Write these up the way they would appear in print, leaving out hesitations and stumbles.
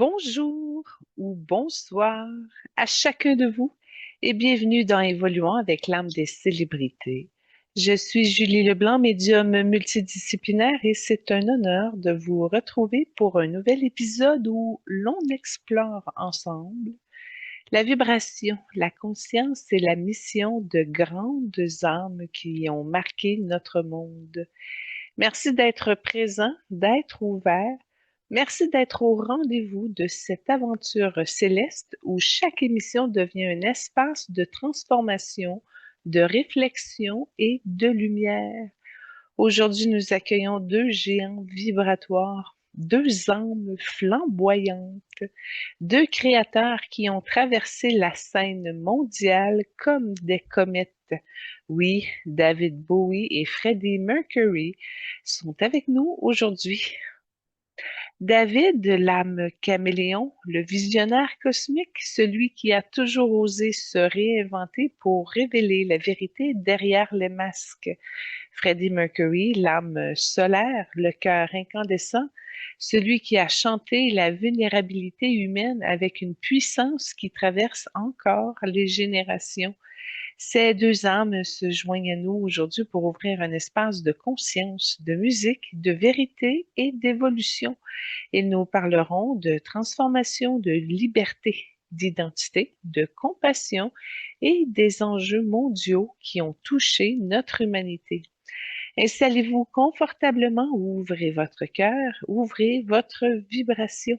Bonjour ou bonsoir à chacun de vous et bienvenue dans Évoluons avec l'âme des célébrités. Je suis Julie Leblanc, médium multidisciplinaire et c'est un honneur de vous retrouver pour un nouvel épisode où l'on explore ensemble la vibration, la conscience et la mission de grandes âmes qui ont marqué notre monde. Merci d'être présent, d'être ouvert. Merci d'être au rendez-vous de cette aventure céleste où chaque émission devient un espace de transformation, de réflexion et de lumière. Aujourd'hui, nous accueillons deux géants vibratoires, deux âmes flamboyantes, deux créateurs qui ont traversé la scène mondiale comme des comètes. Oui, David Bowie et Freddie Mercury sont avec nous aujourd'hui. David, l'âme caméléon, le visionnaire cosmique, celui qui a toujours osé se réinventer pour révéler la vérité derrière les masques. Freddie Mercury, l'âme solaire, le cœur incandescent, celui qui a chanté la vulnérabilité humaine avec une puissance qui traverse encore les générations. Ces deux âmes se joignent à nous aujourd'hui pour ouvrir un espace de conscience, de musique, de vérité et d'évolution. Ils nous parleront de transformation, de liberté, d'identité, de compassion et des enjeux mondiaux qui ont touché notre humanité. Installez-vous confortablement, ouvrez votre cœur, ouvrez votre vibration.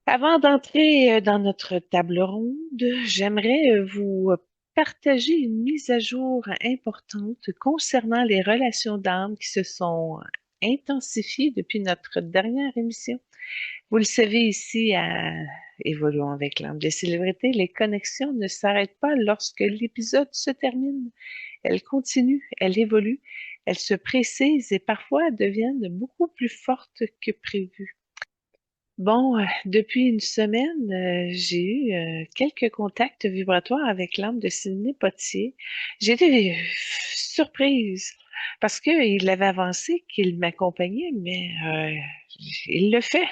Avant d'entrer dans notre table ronde, j'aimerais vous partager une mise à jour importante concernant les relations d'âme qui se sont intensifiées depuis notre dernière émission. Vous le savez ici à Évoluons avec l'âme des célébrités, les connexions ne s'arrêtent pas lorsque l'épisode se termine. Elles continuent, elles évoluent, elles se précisent et parfois deviennent beaucoup plus fortes que prévu. Bon, depuis une semaine, j'ai eu quelques contacts vibratoires avec l'âme de Sidney Poitier. J'ai été surprise parce qu'il avait avancé qu'il m'accompagnait, mais il le fait.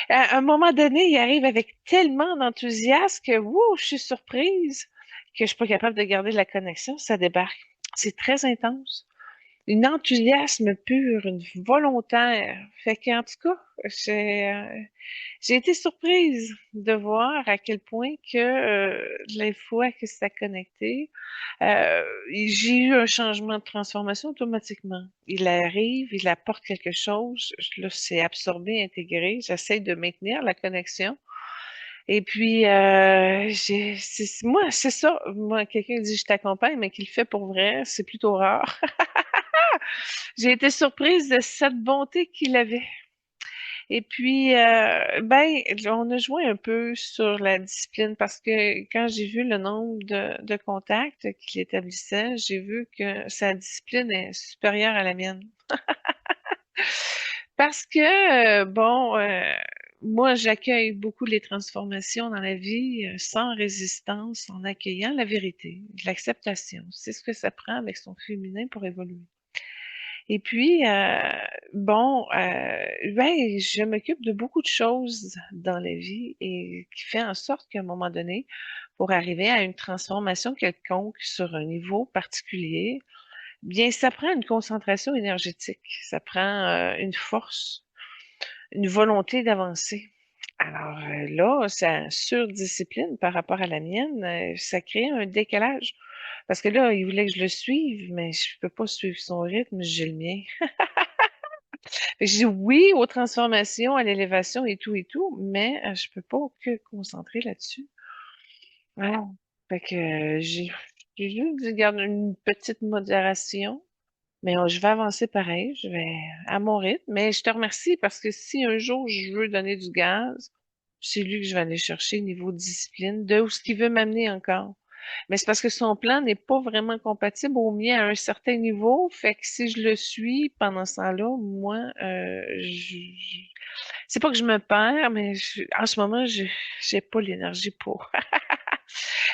À un moment donné, il arrive avec tellement d'enthousiasme que, wouh, je suis surprise que je suis pas capable de garder la connexion, ça débarque. C'est très intense. Un enthousiasme pur, une volontaire. Fait qu'en tout cas, j'ai été surprise de voir à quel point que les fois que ça a connecté, euh, j'ai eu un changement de transformation automatiquement. Il arrive, il apporte quelque chose, là, c'est absorbé, intégré. J'essaie de maintenir la connexion. Et puis, moi, c'est ça. Moi, quelqu'un dit je t'accompagne, mais qu'il le fait pour vrai, c'est plutôt rare. J'ai été surprise de cette bonté qu'il avait. Et puis, ben, on a joué un peu sur la discipline parce que quand j'ai vu le nombre de contacts qu'il établissait, j'ai vu que sa discipline est supérieure à la mienne. Parce que, bon, moi, j'accueille beaucoup les transformations dans la vie sans résistance, en accueillant la vérité, l'acceptation. C'est ce que ça prend avec son féminin pour évoluer. Et puis, bon, ben, je m'occupe de beaucoup de choses dans la vie et qui fait en sorte qu'à un moment donné, pour arriver à une transformation quelconque sur un niveau particulier, bien, ça prend une concentration énergétique, ça prend une force, une volonté d'avancer. Alors là, ça surdiscipline par rapport à la mienne, ça crée un décalage. Parce que là, il voulait que je le suive, mais je peux pas suivre son rythme, j'ai le mien. Fait que je dis oui aux transformations, à l'élévation et tout, mais je peux pas que concentrer là-dessus. Voilà. Fait que j'ai juste dit, garde une petite modération, mais je vais avancer pareil, je vais à mon rythme. Mais je te remercie parce que si un jour je veux donner du gaz, c'est lui que je vais aller chercher niveau discipline, de où ce qu'il veut m'amener encore. Mais c'est parce que son plan n'est pas vraiment compatible au mien à un certain niveau. Fait que si je le suis pendant ce temps-là, moi, c'est pas que je me perds, mais en ce moment, j'ai pas l'énergie pour.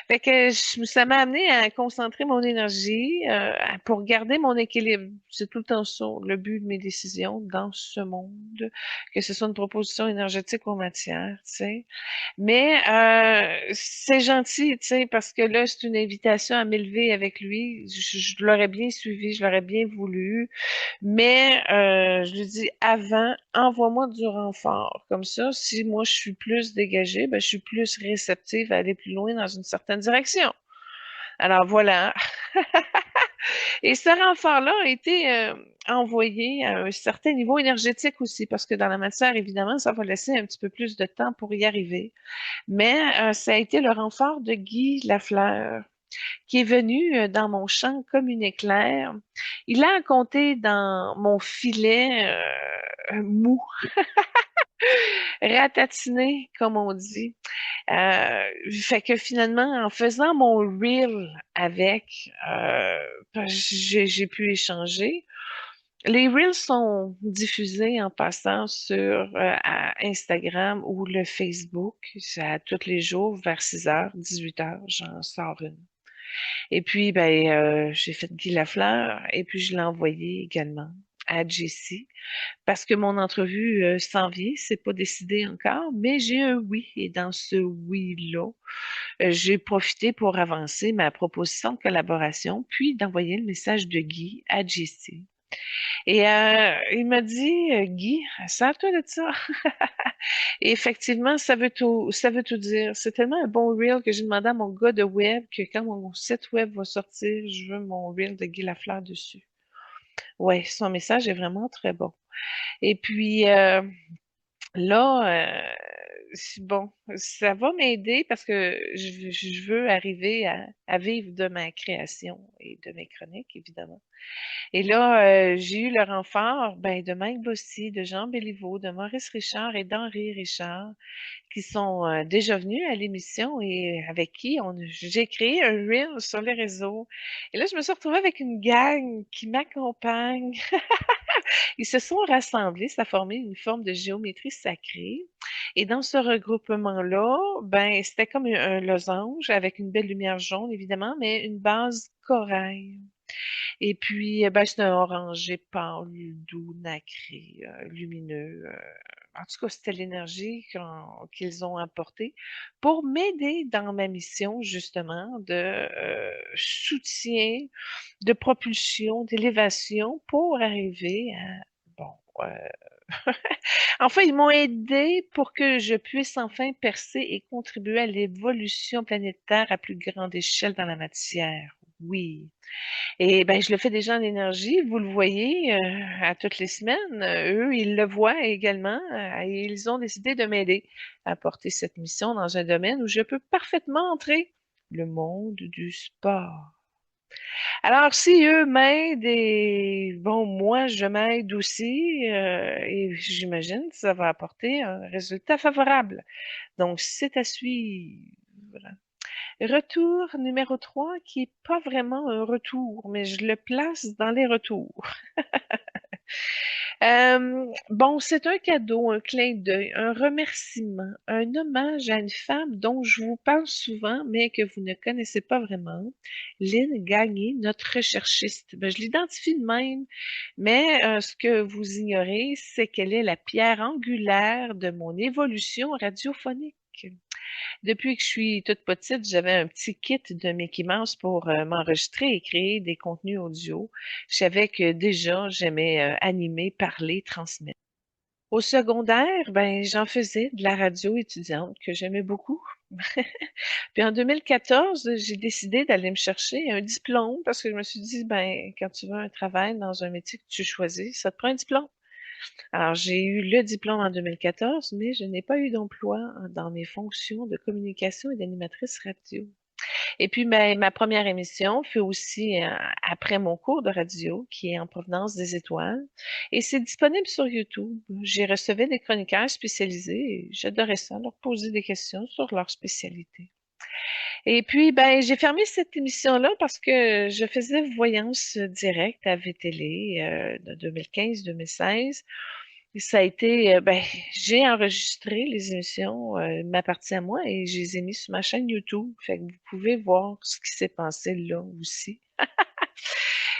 Fait que ça m'a amené à concentrer mon énergie pour garder mon équilibre. C'est tout le temps ça, le but de mes décisions dans ce monde, que ce soit une proposition énergétique ou matière, tu sais. Mais c'est gentil, tu sais, parce que là, c'est une invitation à m'élever avec lui. Je l'aurais bien suivi, je l'aurais bien voulu. Mais je lui dis avant, envoie-moi du renfort. Comme ça, si moi je suis plus dégagée, ben, je suis plus réceptive à aller plus loin dans une certaine direction. Alors voilà. Et ce renfort-là a été envoyé à un certain niveau énergétique aussi, parce que dans la matière, évidemment, ça va laisser un petit peu plus de temps pour y arriver. Mais ça a été le renfort de Guy Lafleur qui est venu dans mon champ comme une éclair. Il a compté dans mon filet mou, ratatiné, comme on dit. Fait que finalement, en faisant mon reel avec, j'ai pu échanger. Les reels sont diffusés en passant sur Instagram ou le Facebook. C'est à tous les jours vers 6 h, 18 h, j'en sors une. Et puis, ben, j'ai fait Guy Lafleur et puis je l'ai envoyé également à Jessie parce que mon entrevue s'en vient, c'est pas décidé encore, mais j'ai un oui et dans ce oui-là, j'ai profité pour avancer ma proposition de collaboration puis d'envoyer le message de Guy à Jessie. Et il m'a dit, Guy, sers-toi de ça. Et effectivement, ça veut tout dire. C'est tellement un bon reel que j'ai demandé à mon gars de web que quand mon site web va sortir, je veux mon reel de Guy Lafleur dessus. Ouais, son message est vraiment très bon. Et puis là, bon, ça va m'aider parce que je veux arriver à vivre de ma création et de mes chroniques, évidemment. Et là, j'ai eu le renfort ben, de Mike Bossy, de Jean Béliveau, de Maurice Richard et d'Henri Richard, qui sont déjà venus à l'émission et avec qui j'ai créé un reel sur les réseaux. Et là, je me suis retrouvée avec une gang qui m'accompagne. Ils se sont rassemblés, ça a formé une forme de géométrie sacrée. Et dans ce regroupement-là, ben, c'était comme un losange avec une belle lumière jaune, évidemment, mais une base corail. Et puis, ben, c'est un orangé pâle, doux, nacré, lumineux. En tout cas, c'était l'énergie qu'ils ont apportée pour m'aider dans ma mission, justement, de soutien, de propulsion, d'élévation pour arriver à, bon, enfin, ils m'ont aidé pour que je puisse enfin percer et contribuer à l'évolution planétaire à plus grande échelle dans la matière. Oui. Et ben, je le fais déjà en énergie, vous le voyez à toutes les semaines. Eux, ils le voient également et ils ont décidé de m'aider à porter cette mission dans un domaine où je peux parfaitement entrer, le monde du sport. Alors, si eux m'aident et bon, moi, je m'aide aussi et j'imagine que ça va apporter un résultat favorable. Donc, c'est à suivre. Retour numéro 3, qui est pas vraiment un retour, mais je le place dans les retours. Bon, c'est un cadeau, un clin d'œil, un remerciement, un hommage à une femme dont je vous parle souvent, mais que vous ne connaissez pas vraiment, Lynn Gagné, notre recherchiste. Ben, je l'identifie de même, mais ce que vous ignorez, c'est qu'elle est la pierre angulaire de mon évolution radiophonique. Depuis que je suis toute petite, j'avais un petit kit de Mickey Mouse pour m'enregistrer et créer des contenus audio. Je savais que déjà, j'aimais animer, parler, transmettre. Au secondaire, ben, j'en faisais de la radio étudiante que j'aimais beaucoup. Puis en 2014, j'ai décidé d'aller me chercher un diplôme parce que je me suis dit, ben, quand tu veux un travail dans un métier que tu choisis, ça te prend un diplôme. Alors, j'ai eu le diplôme en 2014, mais je n'ai pas eu d'emploi dans mes fonctions de communication et d'animatrice radio. Et puis, ben, ma première émission fut aussi après mon cours de radio, qui est en provenance des étoiles. Et c'est disponible sur YouTube. J'ai reçu des chroniqueurs spécialisés et j'adorais ça, leur poser des questions sur leur spécialité. Et puis, ben, j'ai fermé cette émission-là parce que je faisais voyance directe à VTL de 2015-2016. Ça a été, j'ai enregistré les émissions, ma partie à moi, et je les ai mis sur ma chaîne YouTube. Fait que vous pouvez voir ce qui s'est passé là aussi.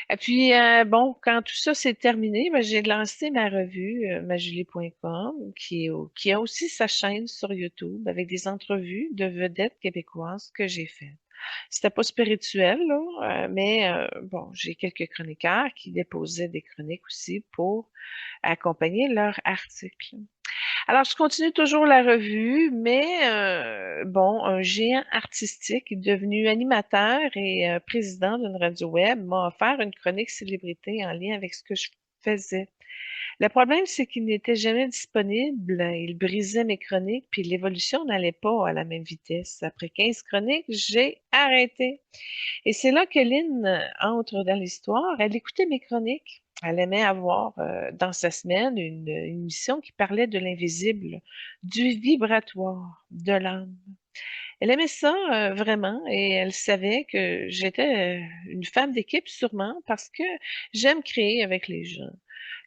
Et puis, bon, quand tout ça s'est terminé, ben, j'ai lancé ma revue, majulie.com, qui a aussi sa chaîne sur YouTube avec des entrevues de vedettes québécoises que j'ai faites. C'était pas spirituel, là, mais bon, j'ai quelques chroniqueurs qui déposaient des chroniques aussi pour accompagner leurs articles. Alors, je continue toujours la revue, mais bon, un géant artistique devenu animateur et président d'une radio web m'a offert une chronique célébrité en lien avec ce que je faisais. Le problème, c'est qu'il n'était jamais disponible, il brisait mes chroniques, puis l'évolution n'allait pas à la même vitesse. Après 15 chroniques, j'ai arrêté. Et c'est là que Lynn entre dans l'histoire. Elle écoutait mes chroniques. Elle aimait avoir dans sa semaine une émission qui parlait de l'invisible, du vibratoire, de l'âme. Elle aimait ça vraiment et elle savait que j'étais une femme d'équipe sûrement parce que j'aime créer avec les gens.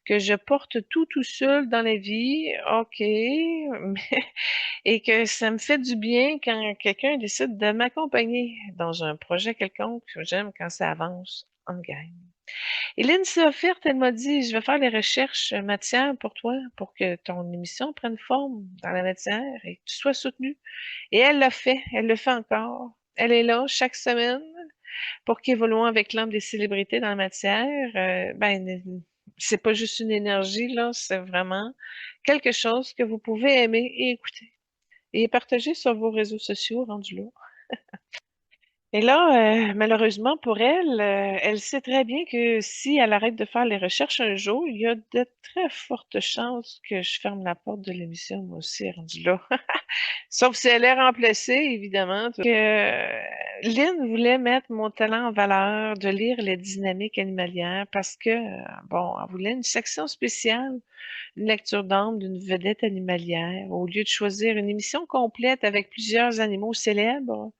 Que je porte tout seul dans la vie, ok, et que ça me fait du bien quand quelqu'un décide de m'accompagner dans un projet quelconque. J'aime quand ça avance en gang. Hélène s'est offerte, elle m'a dit, je vais faire les recherches matière pour toi, pour que ton émission prenne forme dans la matière et que tu sois soutenu. Et elle l'a fait, elle le fait encore. Elle est là chaque semaine pour qu'évoluons avec l'âme des célébrités dans la matière. C'est pas juste une énergie, là, c'est vraiment quelque chose que vous pouvez aimer et écouter et partager sur vos réseaux sociaux rendus là. Et là, malheureusement pour elle, elle sait très bien que si elle arrête de faire les recherches un jour, il y a de très fortes chances que je ferme la porte de l'émission, moi aussi, rendu là. Sauf si elle est remplacée, évidemment. Lynn voulait mettre mon talent en valeur, de lire les dynamiques animalières, parce que, bon, elle voulait une section spéciale, une lecture d'âme d'une vedette animalière, au lieu de choisir une émission complète avec plusieurs animaux célèbres.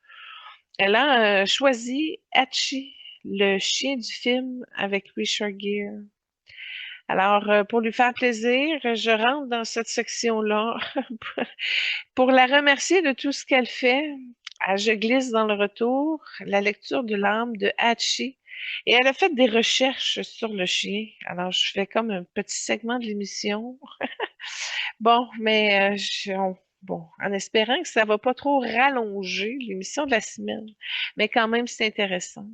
Elle a choisi Hachi, le chien du film avec Richard Gere. Alors, pour lui faire plaisir, je rentre dans cette section-là pour la remercier de tout ce qu'elle fait. Je glisse dans le retour la lecture de l'âme de Hachi. Et elle a fait des recherches sur le chien. Alors, je fais comme un petit segment de l'émission. Bon, mais bon, en espérant que ça va pas trop rallonger l'émission de la semaine. Mais quand même, c'est intéressant.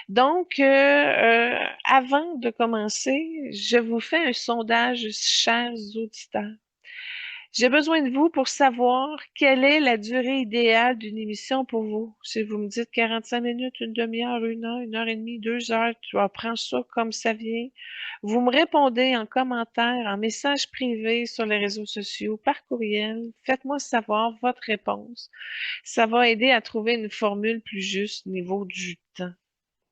Donc, avant de commencer, je vous fais un sondage, chers auditeurs. J'ai besoin de vous pour savoir quelle est la durée idéale d'une émission pour vous. Si vous me dites 45 minutes, une demi-heure, une heure et demie, 2 heures, tu vas prendre ça comme ça vient. Vous me répondez en commentaire, en message privé sur les réseaux sociaux, par courriel. Faites-moi savoir votre réponse. Ça va aider à trouver une formule plus juste au niveau du temps.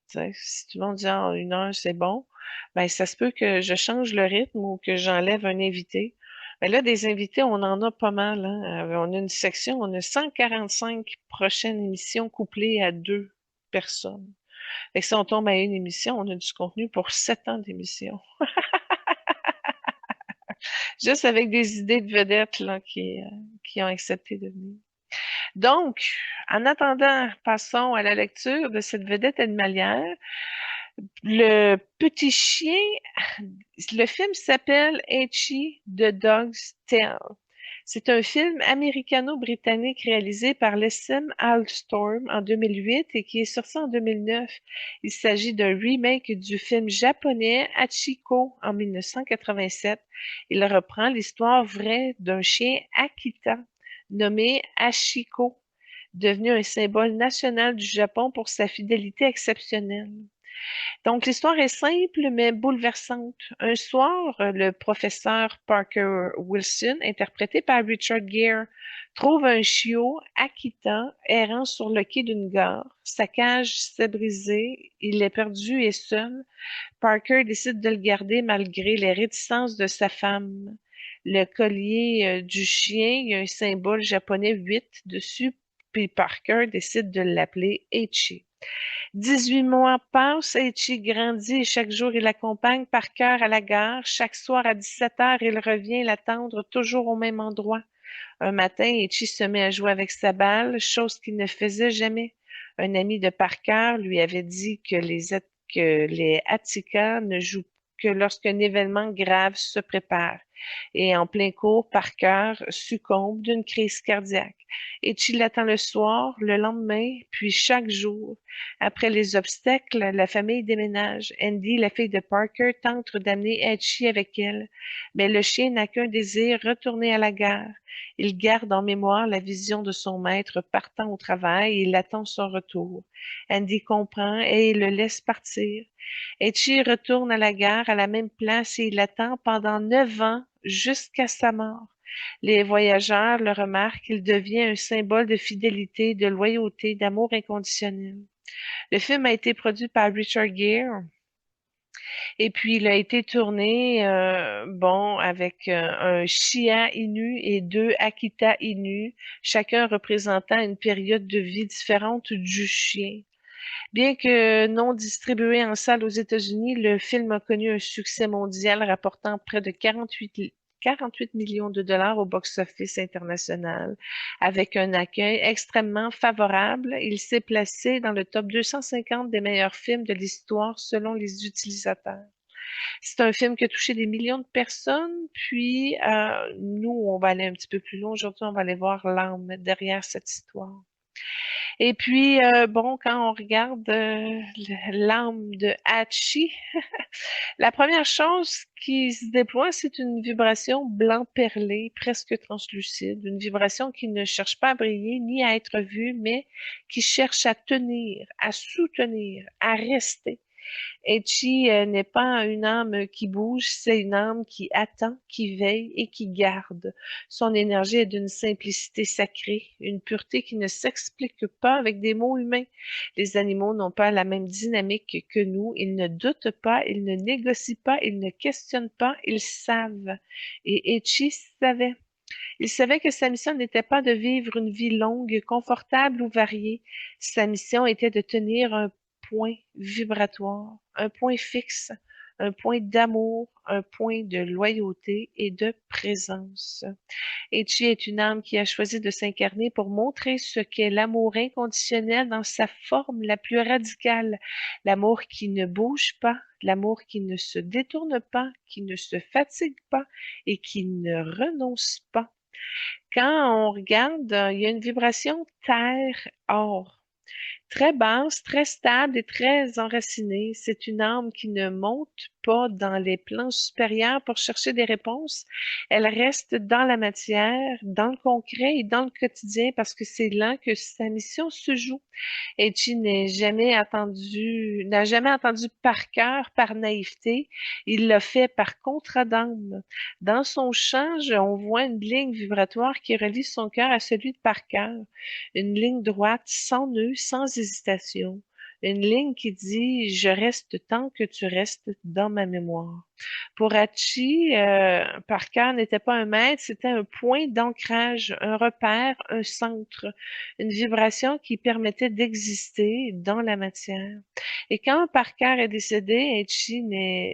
T'sais, si tout le monde dit ah, 1 heure, c'est bon, ben ça se peut que je change le rythme ou que j'enlève un invité. Mais là, des invités, on en a pas mal, hein. On a une section, on a 145 prochaines émissions couplées à 2 personnes. Fait que si on tombe à une émission, on a du contenu pour 7 ans d'émission. Juste avec des idées de vedettes là, qui ont accepté de venir. Donc, en attendant, passons à la lecture de cette vedette animalière. Le petit chien, le film s'appelle Etchy The Dog's Tale. C'est un film américano-britannique réalisé par Leslie Alstorm en 2008 et qui est sorti en 2009. Il s'agit d'un remake du film japonais Hachiko en 1987. Il reprend l'histoire vraie d'un chien Akita nommé Hachiko, devenu un symbole national du Japon pour sa fidélité exceptionnelle. Donc, l'histoire est simple mais bouleversante. Un soir, le professeur Parker Wilson, interprété par Richard Gere, trouve un chiot, Akita, errant sur le quai d'une gare. Sa cage s'est brisée, il est perdu et seul. Parker décide de le garder malgré les réticences de sa femme. Le collier du chien, il y a un symbole japonais 8 dessus, puis Parker décide de l'appeler Eiichi. 18 mois passent, Eiichi grandit et chaque jour il accompagne Parker à la gare. Chaque soir à 17 heures, il revient l'attendre toujours au même endroit. Un matin, Eiichi se met à jouer avec sa balle, chose qu'il ne faisait jamais. Un ami de Parker lui avait dit que les Attica ne jouent que lorsqu'un événement grave se prépare. Et en plein cours, Parker succombe d'une crise cardiaque. Eiichi l'attend le soir, le lendemain, puis chaque jour. Après les obstacles, la famille déménage. Andy, la fille de Parker, tente d'amener Eiichi avec elle, mais le chien n'a qu'un désir, retourner à la gare. Il garde en mémoire la vision de son maître partant au travail et il attend son retour. Andy comprend et le laisse partir. Eiichi retourne à la gare à la même place et il attend pendant 9 ans jusqu'à sa mort. Les voyageurs le remarquent, il devient un symbole de fidélité, de loyauté, d'amour inconditionnel. Le film a été produit par Richard Gere et puis il a été tourné avec un Shia Inu et deux Akita Inu, chacun représentant une période de vie différente du chien. Bien que non distribué en salle aux États-Unis, le film a connu un succès mondial rapportant près de 48 millions de dollars au box-office international. Avec un accueil extrêmement favorable, il s'est placé dans le top 250 des meilleurs films de l'histoire selon les utilisateurs. C'est un film qui a touché des millions de personnes, puis nous, on va aller un petit peu plus loin. Aujourd'hui, on va aller voir l'âme derrière cette histoire. Et puis, bon, quand on regarde l'âme de Hachi, la première chose qui se déploie, c'est une vibration blanc perlé, presque translucide, une vibration qui ne cherche pas à briller ni à être vue, mais qui cherche à tenir, à soutenir, à rester. Etchi n'est pas une âme qui bouge, c'est une âme qui attend, qui veille et qui garde. Son énergie est d'une simplicité sacrée, une pureté qui ne s'explique pas avec des mots humains. Les animaux n'ont pas la même dynamique que nous, ils ne doutent pas, ils ne négocient pas, ils ne questionnent pas, ils savent. Et Etchi savait. Il savait que sa mission n'était pas de vivre une vie longue, confortable ou variée. Sa mission était de tenir un point vibratoire, un point fixe, un point d'amour, un point de loyauté et de présence. Eiichi est une âme qui a choisi de s'incarner pour montrer ce qu'est l'amour inconditionnel dans sa forme la plus radicale, l'amour qui ne bouge pas, l'amour qui ne se détourne pas, qui ne se fatigue pas et qui ne renonce pas. Quand on regarde, il y a une vibration terre-or. Très basse, très stable et très enracinée. C'est une âme qui ne monte pas dans les plans supérieurs pour chercher des réponses. Elle reste dans la matière, dans le concret et dans le quotidien parce que c'est là que sa mission se joue. Etchi n'a jamais attendu par cœur, par naïveté. Il l'a fait par contrat d'âme. Dans son chant, on voit une ligne vibratoire qui relie son cœur à celui de Parker. Une ligne droite, sans nœud, sans hésitation. Une ligne qui dit je reste tant que tu restes dans ma mémoire. Pour Hachi, Parker n'était pas un maître, c'était un point d'ancrage, un repère, un centre, une vibration qui permettait d'exister dans la matière. Et quand Parker est décédé, Hachi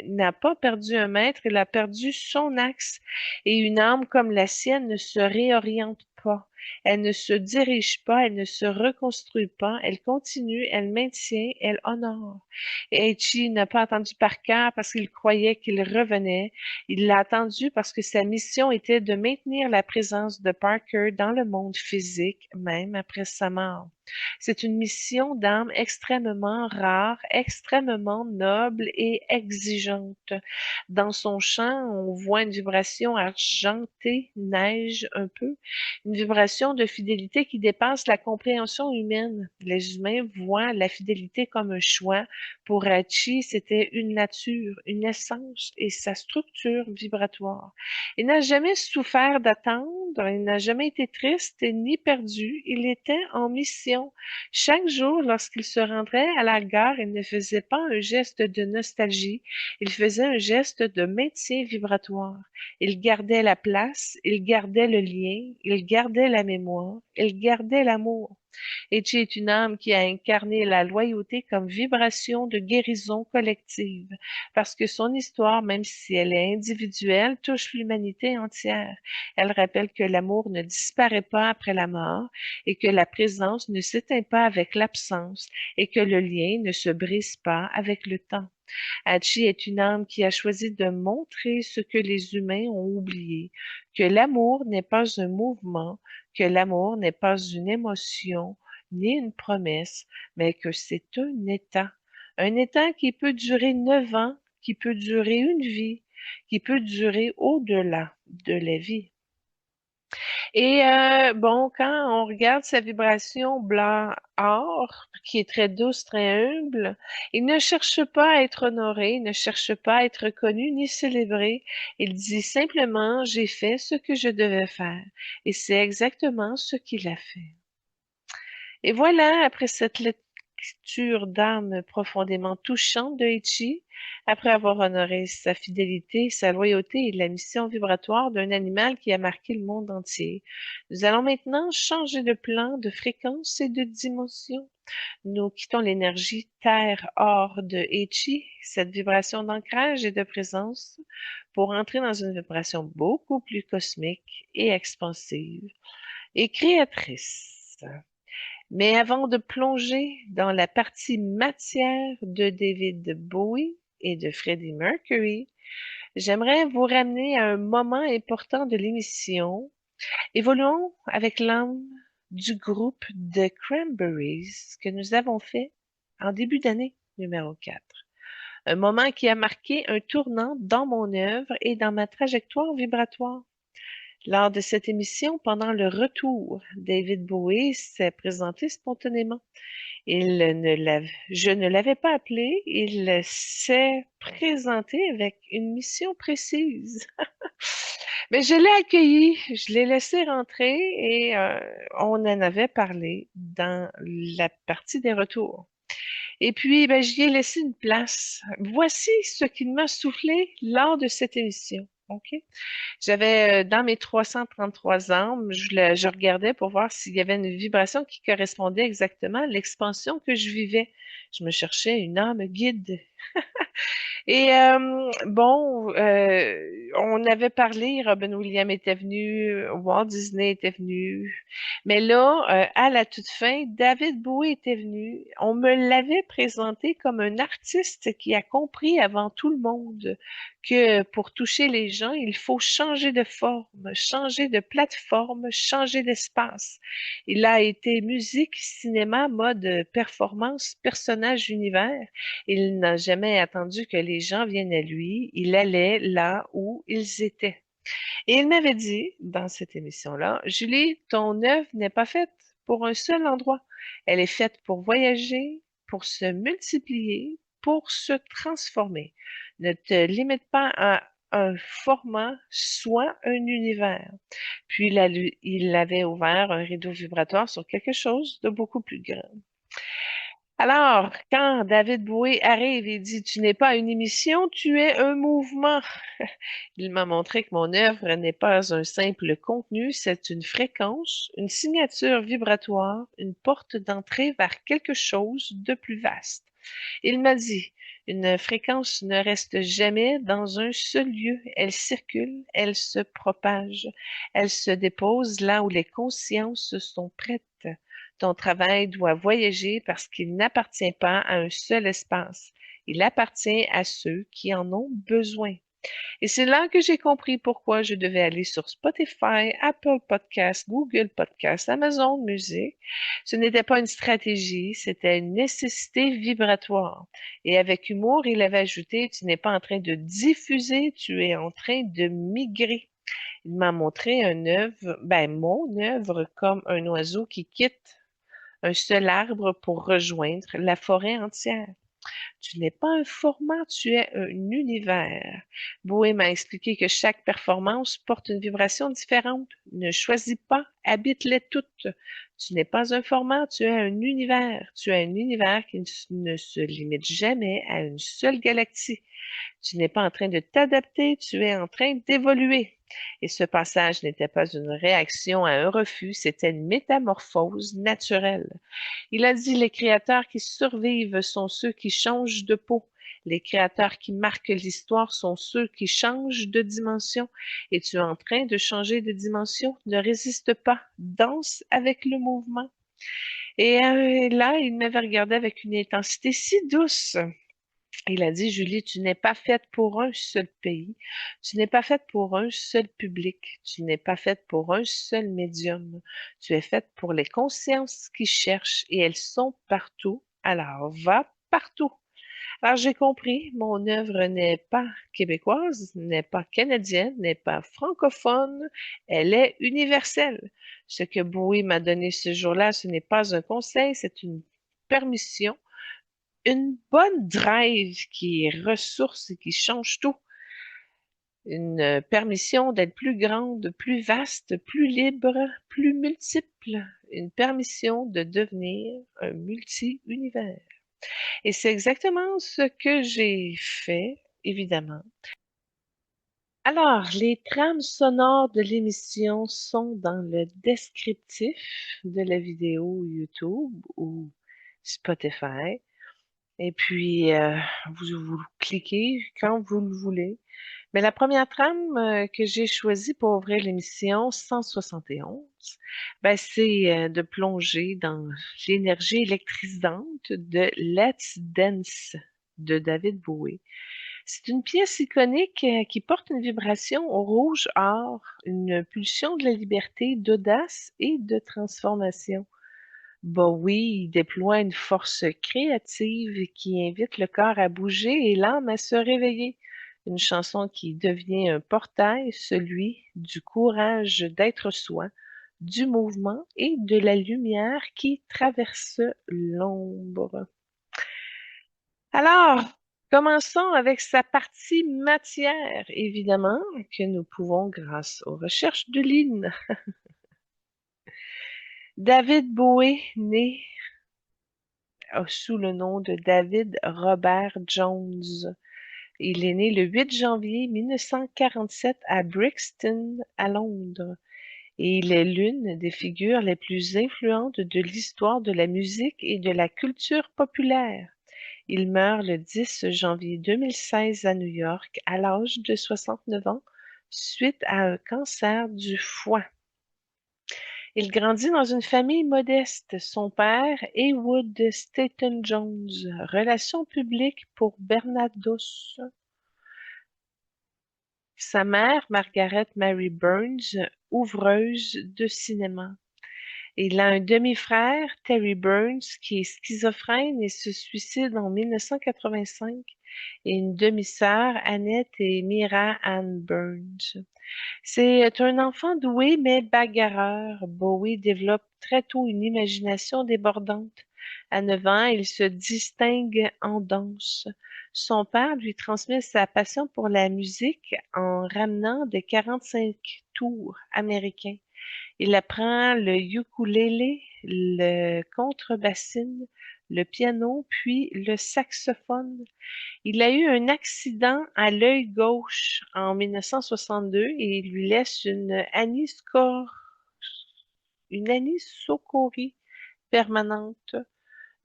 n'a pas perdu un maître, il a perdu son axe. Et une âme comme la sienne ne se réoriente pas. Elle ne se dirige pas, elle ne se reconstruit pas, elle continue, elle maintient, elle honore. Et Eiichi n'a pas attendu Parker parce qu'il croyait qu'il revenait. Il l'a attendu parce que sa mission était de maintenir la présence de Parker dans le monde physique, même après sa mort. C'est une mission d'âme extrêmement rare, extrêmement noble et exigeante. Dans son chant, on voit une vibration argentée, neige un peu, une vibration de fidélité qui dépasse la compréhension humaine. Les humains voient la fidélité comme un choix. Pour Hachi, c'était une nature, une essence et sa structure vibratoire. Il n'a jamais souffert d'attendre, il n'a jamais été triste ni perdu, il était en mission. Chaque jour, lorsqu'il se rendrait à la gare, il ne faisait pas un geste de nostalgie, il faisait un geste de maintien vibratoire. Il gardait la place, il gardait le lien, il gardait la mémoire, il gardait l'amour. Etchi est une âme qui a incarné la loyauté comme vibration de guérison collective, parce que son histoire, même si elle est individuelle, touche l'humanité entière. Elle rappelle que l'amour ne disparaît pas après la mort et que la présence ne s'éteint pas avec l'absence et que le lien ne se brise pas avec le temps. Hachi est une âme qui a choisi de montrer ce que les humains ont oublié, que l'amour n'est pas un mouvement, que l'amour n'est pas une émotion, ni une promesse, mais que c'est un état qui peut durer 9 ans, qui peut durer une vie, qui peut durer au-delà de la vie. Et bon, quand on regarde sa vibration blanc-or, qui est très douce, très humble, il ne cherche pas à être honoré, il ne cherche pas à être connu ni célébré. Il dit simplement, j'ai fait ce que je devais faire. Et c'est exactement ce qu'il a fait. Et voilà, après cette lecture d'âme profondément touchante de Ichi, après avoir honoré sa fidélité, sa loyauté et la mission vibratoire d'un animal qui a marqué le monde entier, nous allons maintenant changer de plan, de fréquence et de dimension. Nous quittons l'énergie terre-or de Ichi, cette vibration d'ancrage et de présence, pour entrer dans une vibration beaucoup plus cosmique et expansive et créatrice. Mais avant de plonger dans la partie matière de David Bowie et de Freddie Mercury, j'aimerais vous ramener à un moment important de l'émission. Évoluons avec l'âme du groupe The Cranberries que nous avons fait en début d'année numéro 4. Un moment qui a marqué un tournant dans mon œuvre et dans ma trajectoire vibratoire. Lors de cette émission, pendant le retour, David Bowie s'est présenté spontanément. Je ne l'avais pas appelé, il s'est présenté avec une mission précise. Mais je l'ai accueilli, je l'ai laissé rentrer et on en avait parlé dans la partie des retours. Et puis, ben, j'y ai laissé une place. Voici ce qu'il m'a soufflé lors de cette émission. OK? J'avais, dans mes 333 âmes, je regardais pour voir s'il y avait une vibration qui correspondait exactement à l'expansion que je vivais. Je me cherchais une âme guide. Et bon, on avait parlé, Robin Williams était venu, Walt Disney était venu, mais là, à la toute fin, David Bowie était venu. On me l'avait présenté comme un artiste qui a compris avant tout le monde que pour toucher les gens, il faut changer de forme, changer de plateforme, changer d'espace. Il a été musique, cinéma, mode, performance, personnage, univers. Il n'a jamais attendu que les gens viennent à lui, il allait là où ils étaient. Et il m'avait dit, dans cette émission-là, Julie, ton œuvre n'est pas faite pour un seul endroit. Elle est faite pour voyager, pour se multiplier, pour se transformer. Ne te limite pas à un format, soit un univers. Puis il avait ouvert un rideau vibratoire sur quelque chose de beaucoup plus grand. Alors, quand David Bowie arrive et dit tu n'es pas une émission, tu es un mouvement. Il m'a montré que mon œuvre n'est pas un simple contenu, c'est une fréquence, une signature vibratoire, une porte d'entrée vers quelque chose de plus vaste. Il m'a dit, une fréquence ne reste jamais dans un seul lieu, elle circule, elle se propage, elle se dépose là où les consciences sont prêtes. Ton travail doit voyager parce qu'il n'appartient pas à un seul espace. Il appartient à ceux qui en ont besoin. Et c'est là que j'ai compris pourquoi je devais aller sur Spotify, Apple Podcasts, Google Podcasts, Amazon Music. Ce n'était pas une stratégie, c'était une nécessité vibratoire. Et avec humour, il avait ajouté, tu n'es pas en train de diffuser, tu es en train de migrer. Il m'a montré mon œuvre comme un oiseau qui quitte un seul arbre pour rejoindre la forêt entière. Tu n'es pas un format, tu es un univers. Boé m'a expliqué que chaque performance porte une vibration différente. Ne choisis pas, habite-les toutes. Tu n'es pas un format, tu es un univers. Tu es un univers qui ne se limite jamais à une seule galaxie. Tu n'es pas en train de t'adapter, tu es en train d'évoluer. Et ce passage n'était pas une réaction à un refus, c'était une métamorphose naturelle. Il a dit, les créateurs qui survivent sont ceux qui changent de peau. Les créateurs qui marquent l'histoire sont ceux qui changent de dimension. Et tu es en train de changer de dimension. Ne résiste pas. Danse avec le mouvement. Et là, il m'avait regardé avec une intensité si douce. Il a dit, Julie, tu n'es pas faite pour un seul pays, tu n'es pas faite pour un seul public, tu n'es pas faite pour un seul médium. Tu es faite pour les consciences qui cherchent et elles sont partout. Alors, va partout. Alors, j'ai compris, mon œuvre n'est pas québécoise, n'est pas canadienne, n'est pas francophone, elle est universelle. Ce que Bowie m'a donné ce jour-là, ce n'est pas un conseil, c'est une permission, une bonne drive qui ressource et qui change tout. Une permission d'être plus grande, plus vaste, plus libre, plus multiple. Une permission de devenir un multi-univers. Et c'est exactement ce que j'ai fait, évidemment. Alors, les trames sonores de l'émission sont dans le descriptif de la vidéo YouTube ou Spotify. Et puis, vous cliquez quand vous le voulez. Mais la première trame que j'ai choisie pour ouvrir l'émission 171, ben, c'est de plonger dans l'énergie électrisante de Let's Dance de David Bowie. C'est une pièce iconique qui porte une vibration au rouge or, une pulsion de la liberté, d'audace et de transformation. Bowie déploie une force créative qui invite le corps à bouger et l'âme à se réveiller. Une chanson qui devient un portail, celui du courage d'être soi, du mouvement et de la lumière qui traverse l'ombre. Alors, commençons avec sa partie matière, évidemment, que nous pouvons grâce aux recherches de Lynn. David Bowie, né sous le nom de David Robert Jones. Il est né le 8 janvier 1947 à Brixton, à Londres, et il est l'une des figures les plus influentes de l'histoire de la musique et de la culture populaire. Il meurt le 10 janvier 2016 à New York à l'âge de 69 ans suite à un cancer du foie. Il grandit dans une famille modeste. Son père, Heywood Staton-Jones, relations publiques pour Bernados. Sa mère, Margaret Mary Burns, ouvreuse de cinéma. Il a un demi-frère, Terry Burns, qui est schizophrène et se suicide en 1985, et une demi-sœur, Annette et Mira Ann Burns. C'est un enfant doué mais bagarreur. Bowie développe très tôt une imagination débordante. À 9 ans, il se distingue en danse. Son père lui transmet sa passion pour la musique en ramenant des 45 tours américains. Il apprend le ukulélé, le contrebassine, le piano, puis le saxophone. Il a eu un accident à l'œil gauche en 1962 et il lui laisse une anisocourie permanente,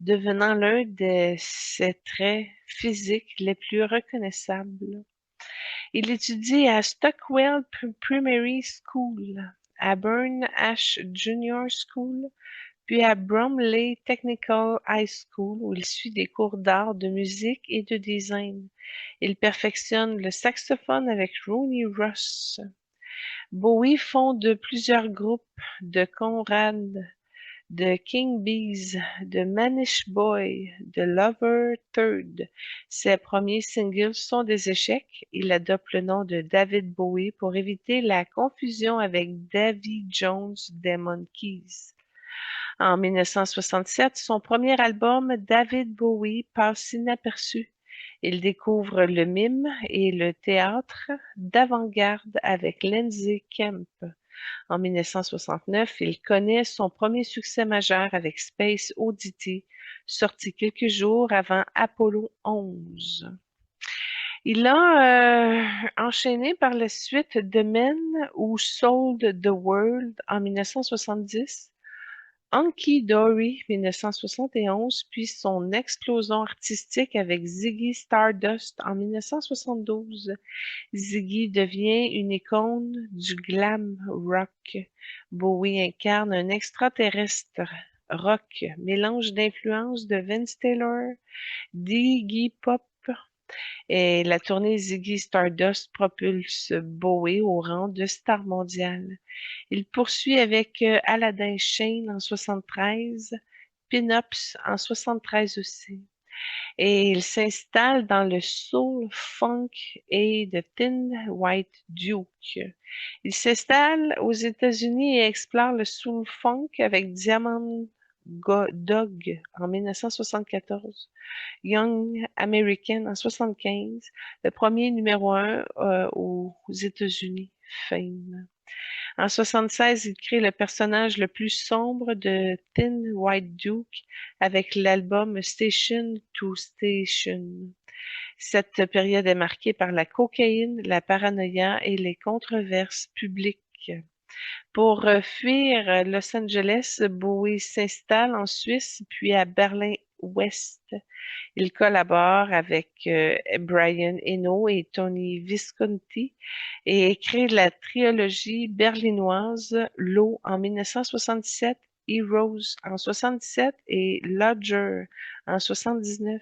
devenant l'un de ses traits physiques les plus reconnaissables. Il étudie à Stockwell Primary School, à Burn Ash Junior School, puis à Bromley Technical High School où il suit des cours d'art, de musique et de design. Il perfectionne le saxophone avec Ronnie Ross. Bowie fonde plusieurs groupes, de Conrad, de King Bees, de Manish Boy, de Lover Third. Ses premiers singles sont des échecs. Il adopte le nom de David Bowie pour éviter la confusion avec Davy Jones des Monkees. En 1967, son premier album, David Bowie, passe inaperçu. Il découvre le mime et le théâtre d'avant-garde avec Lindsay Kemp. En 1969, il connaît son premier succès majeur avec Space Oddity, sorti quelques jours avant Apollo 11. Il a enchaîné par la suite The Men Who Sold the World en 1970, Hunky Dory 1971, puis son explosion artistique avec Ziggy Stardust en 1972. Ziggy devient une icône du glam rock. Bowie incarne un extraterrestre rock, mélange d'influences de Vince Taylor, d'Iggy Pop, et la tournée Ziggy Stardust propulse Bowie au rang de star mondiale. Il poursuit avec Aladdin Shane en 73, Pin-Ups en 73 aussi. Et il s'installe dans le soul, funk et The Thin White Duke. Il s'installe aux États-Unis et explore le soul funk avec Diamond Dog en 1974, Young American en 75, le premier numéro un aux États-Unis, Fame. En 76, il crée le personnage le plus sombre de Thin White Duke avec l'album Station to Station. Cette période est marquée par la cocaïne, la paranoïa et les controverses publiques. Pour fuir Los Angeles, Bowie s'installe en Suisse puis à Berlin-Ouest. Il collabore avec Brian Eno et Tony Visconti et crée la trilogie berlinoise Low en 1977, Heroes en 77 et Lodger en 79.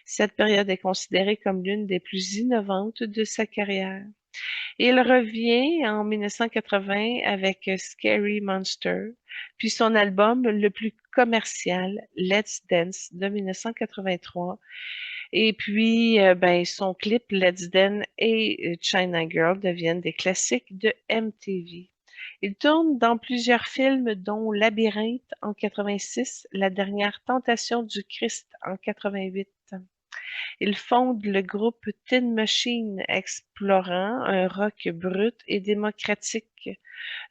Cette période est considérée comme l'une des plus innovantes de sa carrière. Il revient en 1980 avec Scary Monster, puis son album le plus commercial, Let's Dance de 1983. Et puis, ben, son clip Let's Dance et China Girl deviennent des classiques de MTV. Il tourne dans plusieurs films, dont Labyrinthe en 86, La dernière tentation du Christ en 88. Il fonde le groupe Tin Machine, explorant un rock brut et démocratique.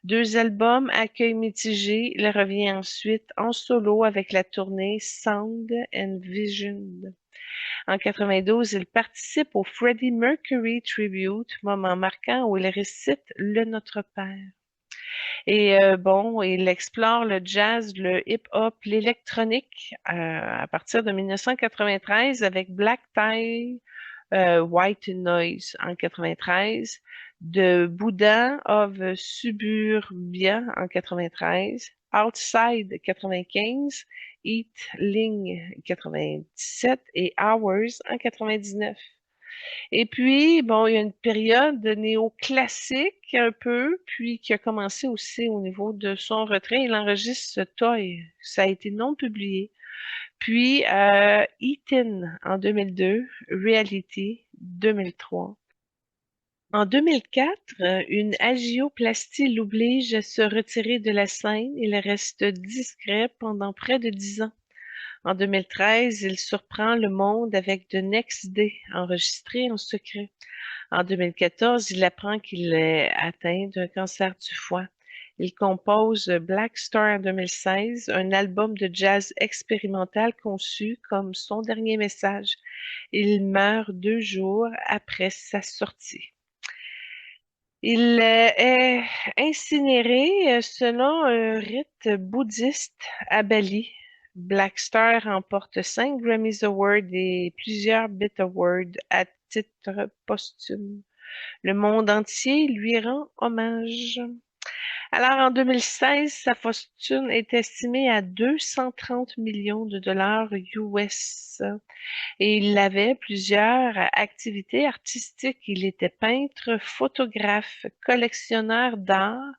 Deux albums, accueil mitigé, il revient ensuite en solo avec la tournée Sound and Vision. En 92, il participe au Freddie Mercury Tribute, moment marquant où il récite le Notre Père. Et bon, il explore le jazz, le hip-hop, l'électronique à partir de 1993 avec Black Tie, White Noise en 93, de Buddha of Suburbia en 93, Outside 95, Eat Ling 97 et Hours en 99. Et puis, bon, il y a une période néoclassique un peu, puis qui a commencé aussi au niveau de son retrait. Il enregistre Toy, ça a été non publié. Puis, Eaton en 2002, Reality 2003. En 2004, une angioplastie l'oblige à se retirer de la scène. Il reste discret pendant près de 10 ans. En 2013, il surprend le monde avec The Next Day, enregistré en secret. En 2014, il apprend qu'il est atteint d'un cancer du foie. Il compose Black Star en 2016, un album de jazz expérimental conçu comme son dernier message. Il meurt 2 jours après sa sortie. Il est incinéré selon un rite bouddhiste à Bali. Black Star remporte 5 Grammys Awards et plusieurs Brit Awards à titre posthume. Le monde entier lui rend hommage. Alors, en 2016, sa fortune est estimée à 230 millions de dollars US. Et il avait plusieurs activités artistiques. Il était peintre, photographe, collectionneur d'art.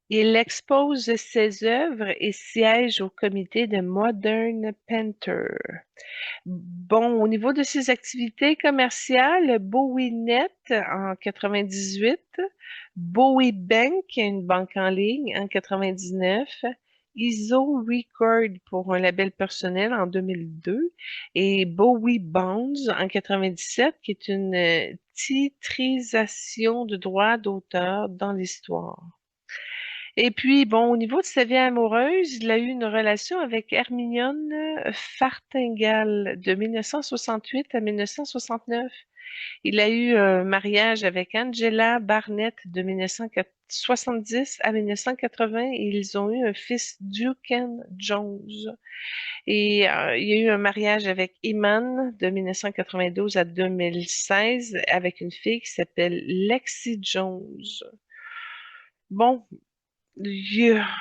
Il expose ses œuvres et siège au comité de Modern Painter. Bon, au niveau de ses activités commerciales, BowieNet en 98, Bowie Bank, une banque en ligne en 99, ISO Record pour un label personnel en 2002 et Bowie Bonds en 97, qui est une titrisation de droits d'auteur dans l'histoire. Et puis, bon, au niveau de sa vie amoureuse, il a eu une relation avec Hermione Farthingale de 1968 à 1969. Il a eu un mariage avec Angela Barnett de 1970 à 1980 et ils ont eu un fils, Duncan Jones. Et il y a eu un mariage avec Iman de 1992 à 2016 avec une fille qui s'appelle Lexi Jones. Bon,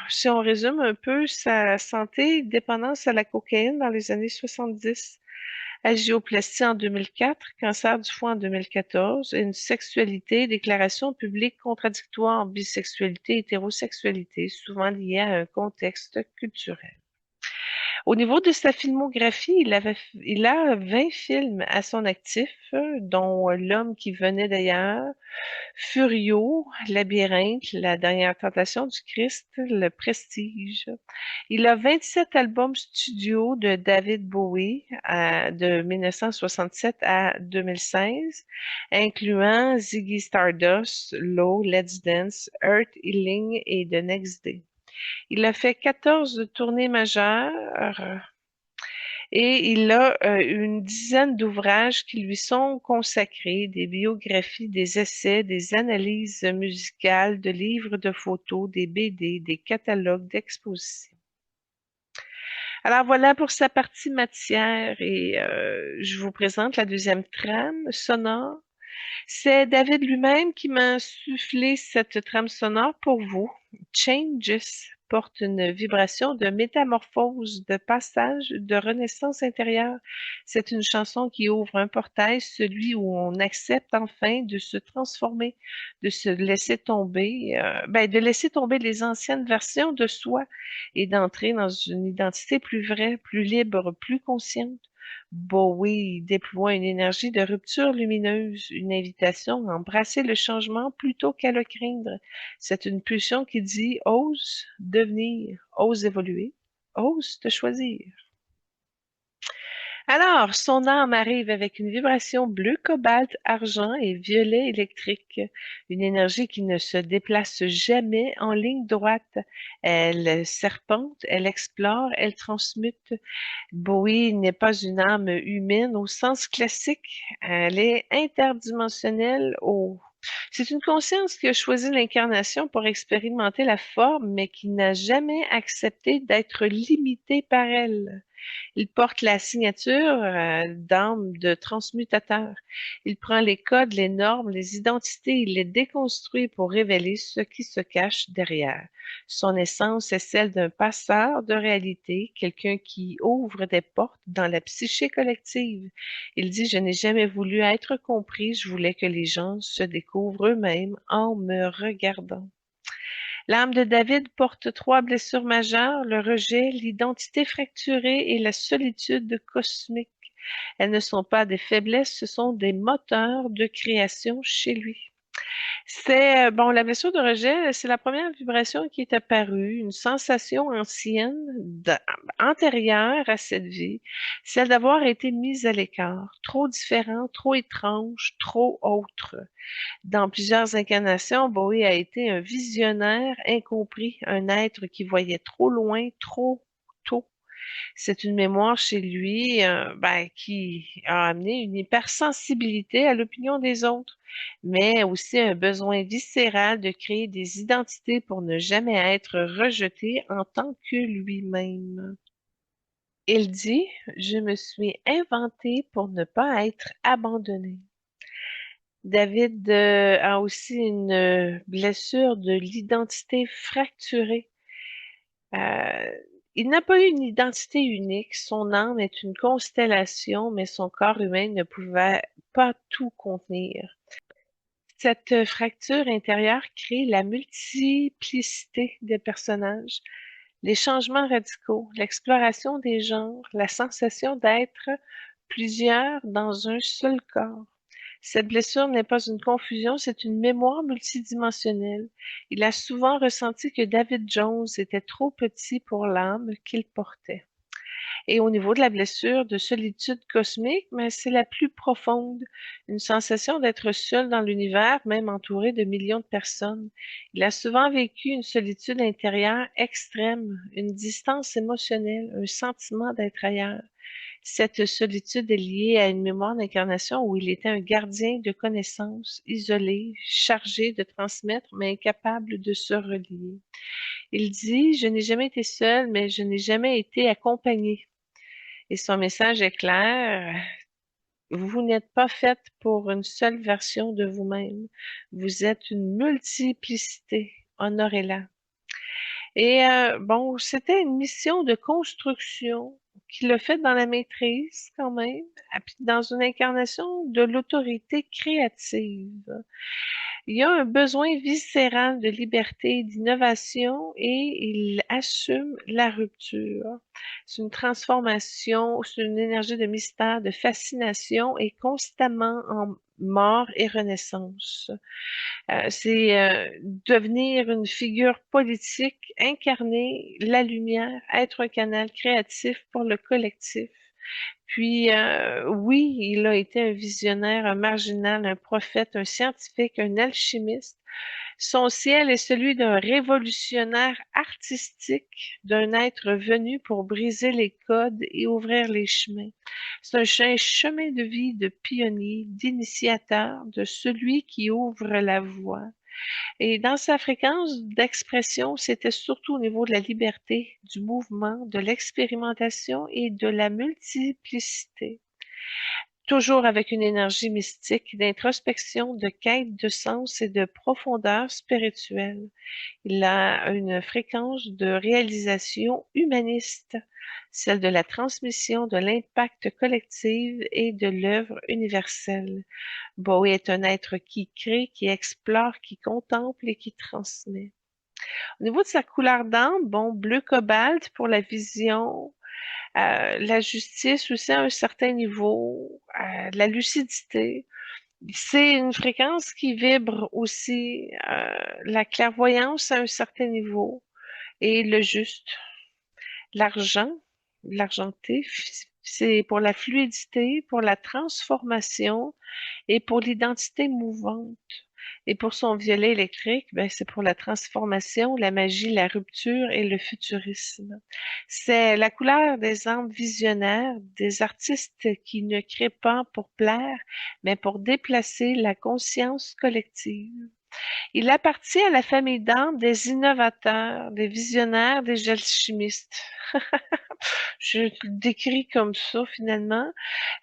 si on résume un peu sa santé, dépendance à la cocaïne dans les années 70, angioplastie en 2004, cancer du foie en 2014, et une sexualité, déclaration publique contradictoire en bisexualité et hétérosexualité, souvent liée à un contexte culturel. Au niveau de sa filmographie, il a 20 films à son actif, dont L'homme qui venait d'ailleurs, Furio, Labyrinthe, La dernière tentation du Christ, Le Prestige. Il a 27 albums studio de David Bowie de 1967 à 2016, incluant Ziggy Stardust, Low, Let's Dance, Earth Healing et The Next Day. Il a fait 14 tournées majeures et il a une dizaine d'ouvrages qui lui sont consacrés, des biographies, des essais, des analyses musicales, de livres de photos, des BD, des catalogues d'expositions. Alors voilà pour sa partie matière et je vous présente la deuxième trame sonore. C'est David lui-même qui m'a insufflé cette trame sonore pour vous. Changes porte une vibration de métamorphose, de passage, de renaissance intérieure. C'est une chanson qui ouvre un portail, celui où on accepte enfin de se transformer, de se laisser tomber, de laisser tomber les anciennes versions de soi et d'entrer dans une identité plus vraie, plus libre, plus consciente. Bowie déploie une énergie de rupture lumineuse, une invitation à embrasser le changement plutôt qu'à le craindre. C'est une pulsion qui dit ose devenir, ose évoluer, ose te choisir. Alors, son âme arrive avec une vibration bleu cobalt, argent et violet électrique, une énergie qui ne se déplace jamais en ligne droite. Elle serpente, elle explore, elle transmute. Bowie n'est pas une âme humaine au sens classique, elle est interdimensionnelle au... C'est une conscience qui a choisi l'incarnation pour expérimenter la forme, mais qui n'a jamais accepté d'être limitée par elle. Il porte la signature d'âme de transmutateur. Il prend les codes, les normes, les identités, il les déconstruit pour révéler ce qui se cache derrière. Son essence est celle d'un passeur de réalité, quelqu'un qui ouvre des portes dans la psyché collective. Il dit, je n'ai jamais voulu être compris, je voulais que les gens se découvrent eux-mêmes en me regardant. L'âme de David porte 3 blessures majeures, le rejet, l'identité fracturée et la solitude cosmique. Elles ne sont pas des faiblesses, ce sont des moteurs de création chez lui. C'est bon, la blessure de rejet, c'est la première vibration qui est apparue, une sensation ancienne, antérieure à cette vie, celle d'avoir été mise à l'écart, trop différent, trop étrange, trop autre. Dans plusieurs incarnations, Bowie a été un visionnaire incompris, un être qui voyait trop loin, trop tôt. C'est une mémoire chez lui qui a amené une hypersensibilité à l'opinion des autres, mais aussi un besoin viscéral de créer des identités pour ne jamais être rejeté en tant que lui-même. Il dit, je me suis inventé pour ne pas être abandonné. David a aussi une blessure de l'identité fracturée. Euh, il n'a pas eu une identité unique. Son âme est une constellation, mais son corps humain ne pouvait pas tout contenir. Cette fracture intérieure crée la multiplicité des personnages, les changements radicaux, l'exploration des genres, la sensation d'être plusieurs dans un seul corps. Cette blessure n'est pas une confusion, c'est une mémoire multidimensionnelle. Il a souvent ressenti que David Jones était trop petit pour l'âme qu'il portait. Et au niveau de la blessure de solitude cosmique, mais c'est la plus profonde, une sensation d'être seul dans l'univers, même entouré de millions de personnes. Il a souvent vécu une solitude intérieure extrême, une distance émotionnelle, un sentiment d'être ailleurs. Cette solitude est liée à une mémoire d'incarnation où il était un gardien de connaissances, isolé, chargé de transmettre, mais incapable de se relier. Il dit: Je n'ai jamais été seul, mais je n'ai jamais été accompagné. Et son message est clair: vous n'êtes pas faite pour une seule version de vous-même. Vous êtes une multiplicité. Honorez-la. Et bon, c'était une mission de construction qu'il a faite dans la maîtrise quand même, puis dans une incarnation de l'autorité créative. Il y a un besoin viscéral de liberté, d'innovation et il assume la rupture. C'est une transformation, c'est une énergie de mystère, de fascination et constamment en mort et renaissance. C'est devenir une figure politique, incarner la lumière, être un canal créatif pour le collectif. Puis, oui, il a été un visionnaire, un marginal, un prophète, un scientifique, un alchimiste. Son ciel est celui d'un révolutionnaire artistique, d'un être venu pour briser les codes et ouvrir les chemins. C'est un chemin de vie de pionnier, d'initiateur, de celui qui ouvre la voie. Et dans sa fréquence d'expression, c'était surtout au niveau de la liberté, du mouvement, de l'expérimentation et de la multiplicité. Toujours avec une énergie mystique, d'introspection, de quête de sens et de profondeur spirituelle. Il a une fréquence de réalisation humaniste, celle de la transmission, de l'impact collectif et de l'œuvre universelle. Bowie est un être qui crée, qui explore, qui contemple et qui transmet. Au niveau de sa couleur d'âme, bon, bleu cobalt pour la vision, la justice aussi à un certain niveau, la lucidité. C'est une fréquence qui vibre aussi, la clairvoyance à un certain niveau et le juste. L'argent, l'argenté, c'est pour la fluidité, pour la transformation et pour l'identité mouvante. Et pour son violet électrique, ben, c'est pour la transformation, la magie, la rupture et le futurisme. C'est la couleur des âmes visionnaires, des artistes qui ne créent pas pour plaire, mais pour déplacer la conscience collective. Il appartient à la famille d'âmes des innovateurs, des visionnaires, des alchimistes. Je le décris comme ça finalement.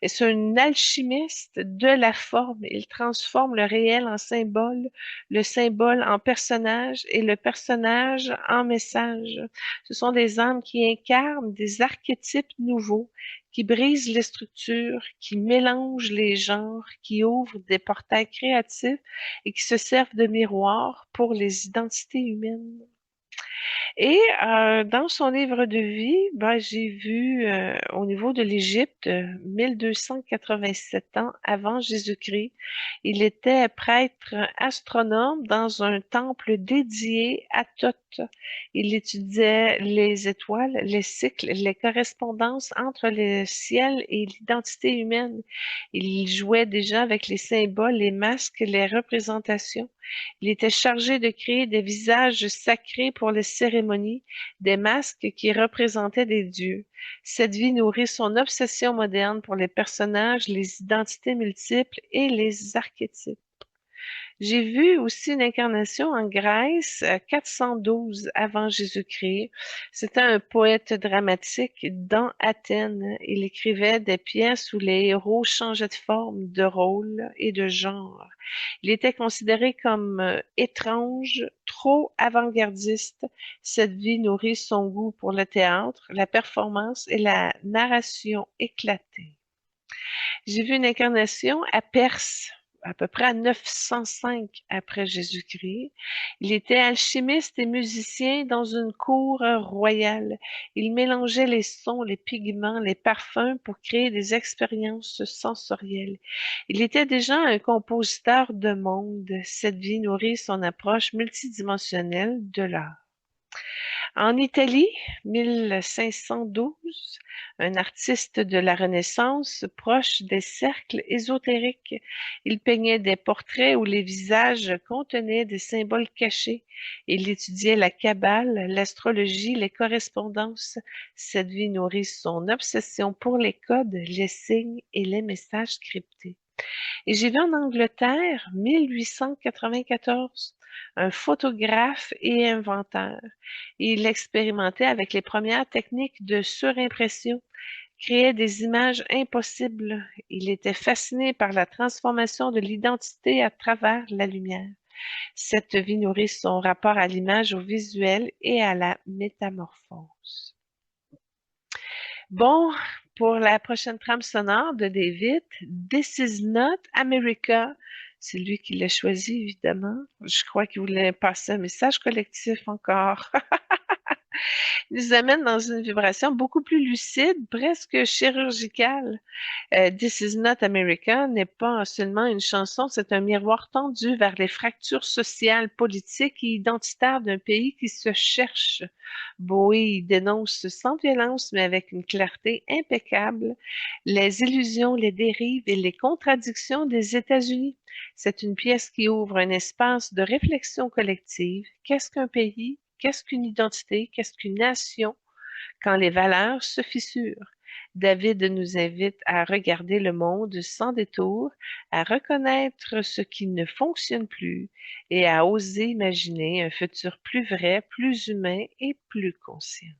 Et c'est un alchimiste de la forme. Il transforme le réel en symbole, le symbole en personnage et le personnage en message. Ce sont des âmes qui incarnent des archétypes nouveaux, qui brisent les structures, qui mélangent les genres, qui ouvrent des portails créatifs et qui se servent de miroirs pour les identités humaines. Et dans son livre de vie, ben, j'ai vu au niveau de l'Égypte, 1287 ans avant Jésus-Christ, il était prêtre astronome dans un temple dédié à Thoth. Il étudiait les étoiles, les cycles, les correspondances entre le ciel et l'identité humaine. Il jouait déjà avec les symboles, les masques, les représentations. Il était chargé de créer des visages sacrés pour les cérémonies, des masques qui représentaient des dieux. Cette vie nourrit son obsession moderne pour les personnages, les identités multiples et les archétypes. J'ai vu aussi une incarnation en Grèce, 412 avant Jésus-Christ. C'était un poète dramatique dans Athènes. Il écrivait des pièces où les héros changeaient de forme, de rôle et de genre. Il était considéré comme étrange, trop avant-gardiste. Cette vie nourrit son goût pour le théâtre, la performance et la narration éclatée. J'ai vu une incarnation à Perse, à peu près à 905 après Jésus-Christ. Il était alchimiste et musicien dans une cour royale. Il mélangeait les sons, les pigments, les parfums pour créer des expériences sensorielles. Il était déjà un compositeur de monde. Cette vie nourrit son approche multidimensionnelle de l'art. En Italie, 1512, un artiste de la Renaissance proche des cercles ésotériques. Il peignait des portraits où les visages contenaient des symboles cachés. Il étudiait la kabbale, l'astrologie, les correspondances. Cette vie nourrit son obsession pour les codes, les signes et les messages cryptés. Et j'ai vu en Angleterre, 1894, un photographe et inventeur. Il expérimentait avec les premières techniques de surimpression, créait des images impossibles. Il était fasciné par la transformation de l'identité à travers la lumière. Cette vie nourrit son rapport à l'image, au visuel et à la métamorphose. Bon, pour la prochaine trame sonore de David, This is not America. C'est lui qui l'a choisi, évidemment. Je crois qu'il voulait passer un message collectif encore. Il nous amène dans une vibration beaucoup plus lucide, presque chirurgicale. This is not America n'est pas seulement une chanson, c'est un miroir tendu vers les fractures sociales, politiques et identitaires d'un pays qui se cherche. Bowie dénonce sans violence, mais avec une clarté impeccable, les illusions, les dérives et les contradictions des États-Unis. C'est une pièce qui ouvre un espace de réflexion collective. Qu'est-ce qu'un pays? Qu'est-ce qu'une identité? Qu'est-ce qu'une nation? Quand les valeurs se fissurent. David nous invite à regarder le monde sans détour, à reconnaître ce qui ne fonctionne plus et à oser imaginer un futur plus vrai, plus humain et plus conscient.